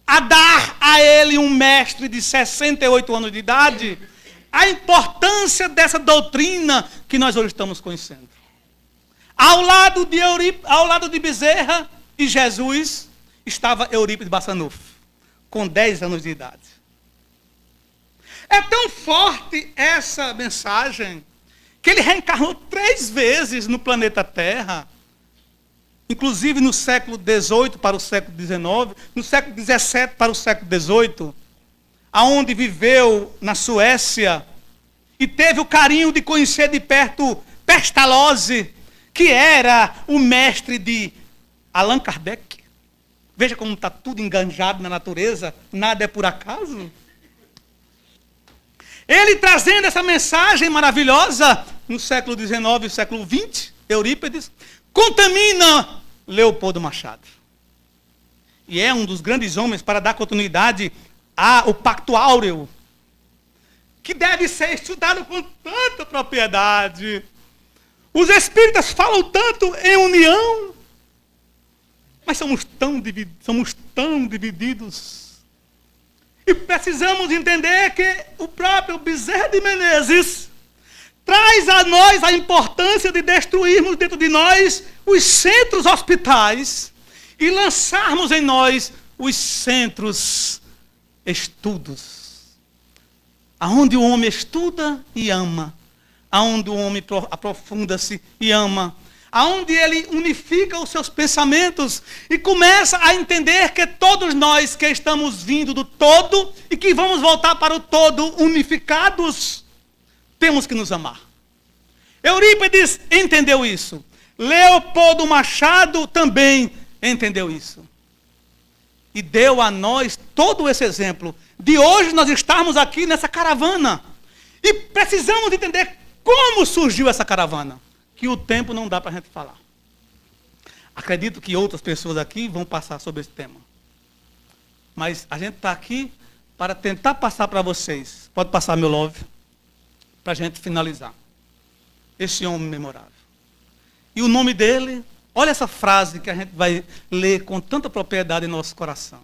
a dar a ele um mestre de 68 anos de idade, a importância dessa doutrina que nós hoje estamos conhecendo. Ao lado de Bezerra e Jesus, estava Eurípides Barçanufo, com 10 anos de idade. É tão forte essa mensagem que ele reencarnou 3 vezes no planeta Terra, inclusive no século XVIII para o século XIX, no século XVII para o século XVIII, aonde viveu na Suécia e teve o carinho de conhecer de perto Pestalozzi, que era o mestre de Allan Kardec. Veja como está tudo enganjado na natureza, nada é por acaso. Ele trazendo essa mensagem maravilhosa no século XIX e século XX, Eurípides, contamina Leopoldo Machado. E é um dos grandes homens para dar continuidade ao Pacto Áureo, que deve ser estudado com tanta propriedade. Os espíritas falam tanto em união, mas somos tão divididos. E precisamos entender que o próprio Bezerra de Menezes traz a nós a importância de destruirmos dentro de nós os centros hospitais e lançarmos em nós os centros estudos. Aonde o homem estuda e ama, aonde o homem aprofunda-se e ama, aonde ele unifica os seus pensamentos e começa a entender que todos nós que estamos vindo do todo e que vamos voltar para o todo unificados, temos que nos amar. Eurípides entendeu isso. Leopoldo Machado também entendeu isso. E deu a nós todo esse exemplo de hoje nós estarmos aqui nessa caravana. E precisamos entender como surgiu essa caravana, que o tempo não dá para a gente falar. Acredito que outras pessoas aqui vão passar sobre esse tema. Mas a gente está aqui para tentar passar para vocês. Pode passar, meu love, para a gente finalizar. Esse homem memorável. E o nome dele, olha essa frase que a gente vai ler com tanta propriedade em nosso coração.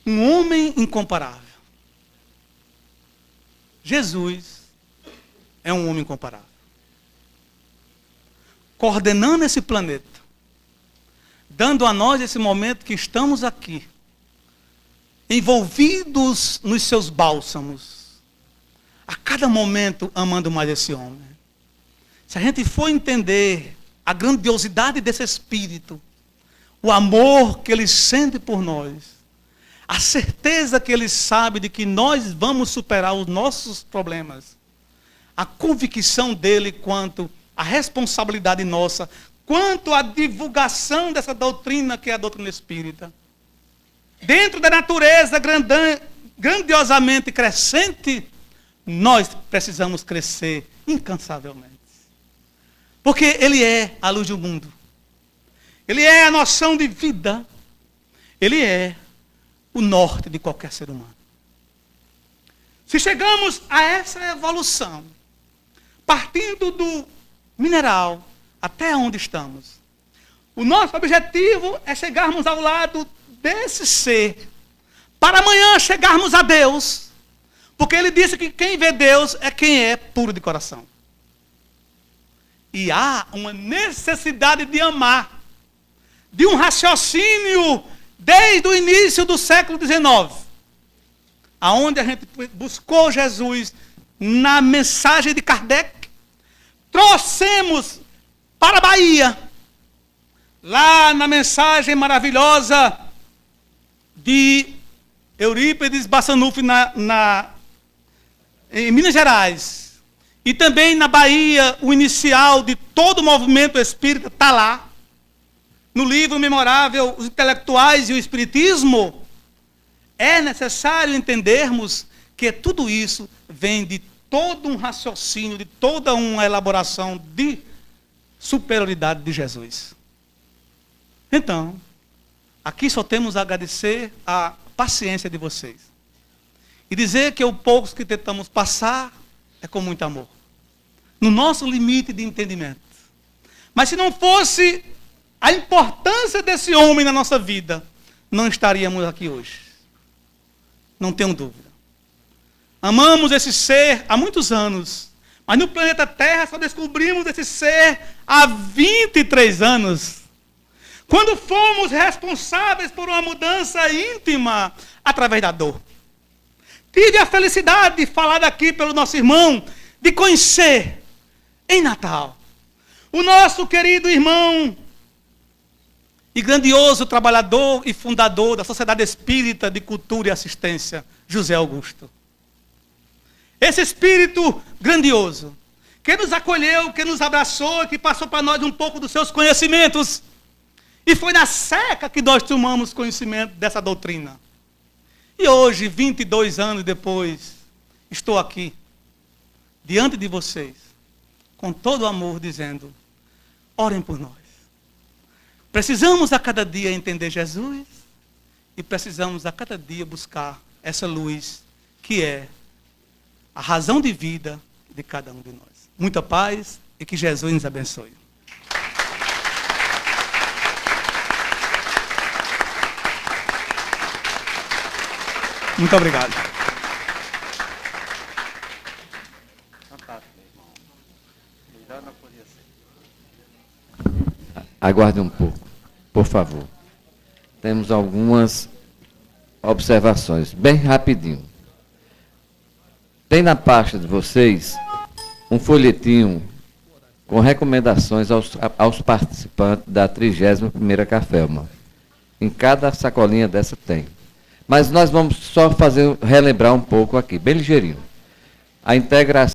Um homem incomparável. Jesus é um homem incomparável. Coordenando esse planeta, dando a nós esse momento que estamos aqui, envolvidos nos seus bálsamos, a cada momento amando mais esse homem. Se a gente for entender a grandiosidade desse Espírito, o amor que ele sente por nós, a certeza que ele sabe de que nós vamos superar os nossos problemas, a convicção dele quanto à responsabilidade nossa, quanto à divulgação dessa doutrina que é a doutrina espírita, dentro da natureza grandiosamente crescente, nós precisamos crescer incansavelmente. Porque ele é a luz do mundo. Ele é a noção de vida. Ele é o norte de qualquer ser humano. Se chegamos a essa evolução, partindo do mineral até onde estamos, o nosso objetivo é chegarmos ao lado desse ser, para amanhã chegarmos a Deus, porque ele disse que quem vê Deus é quem é puro de coração. E há uma necessidade de amar, de um raciocínio desde o início do século XIX, aonde a gente buscou Jesus na mensagem de Kardec, trouxemos para a Bahia, lá na mensagem maravilhosa de Eurípides Bassanufo em Minas Gerais, e também na Bahia, o inicial de todo o movimento espírita está lá, no livro memorável Os Intelectuais e o Espiritismo. É necessário entendermos que tudo isso vem de todo um raciocínio, de toda uma elaboração de superioridade de Jesus. Então, aqui só temos a agradecer a paciência de vocês. E dizer que o poucos que tentamos passar é com muito amor, no nosso limite de entendimento. Mas se não fosse a importância desse homem na nossa vida, não estaríamos aqui hoje. Não tenho dúvida. Amamos esse ser há muitos anos, mas no planeta Terra só descobrimos esse ser há 23 anos. Quando fomos responsáveis por uma mudança íntima através da dor. Tive a felicidade de falar daqui pelo nosso irmão, de conhecer em Natal o nosso querido irmão e grandioso trabalhador e fundador da Sociedade Espírita de Cultura e Assistência, José Augusto. Esse espírito grandioso, que nos acolheu, que nos abraçou, que passou para nós um pouco dos seus conhecimentos. E foi na seca que nós tomamos conhecimento dessa doutrina. E hoje, 22 anos depois, estou aqui, diante de vocês, com todo o amor, dizendo, orem por nós. Precisamos a cada dia entender Jesus e precisamos a cada dia buscar essa luz que é a razão de vida de cada um de nós. Muita paz e que Jesus nos abençoe. Muito obrigado. Aguarde um pouco, por favor. Temos algumas observações, bem rapidinho. Tem na pasta de vocês um folhetinho com recomendações aos participantes da 31ª CAFELMA. Em cada sacolinha dessa tem. Mas nós vamos só relembrar um pouco aqui, bem ligeirinho. A integração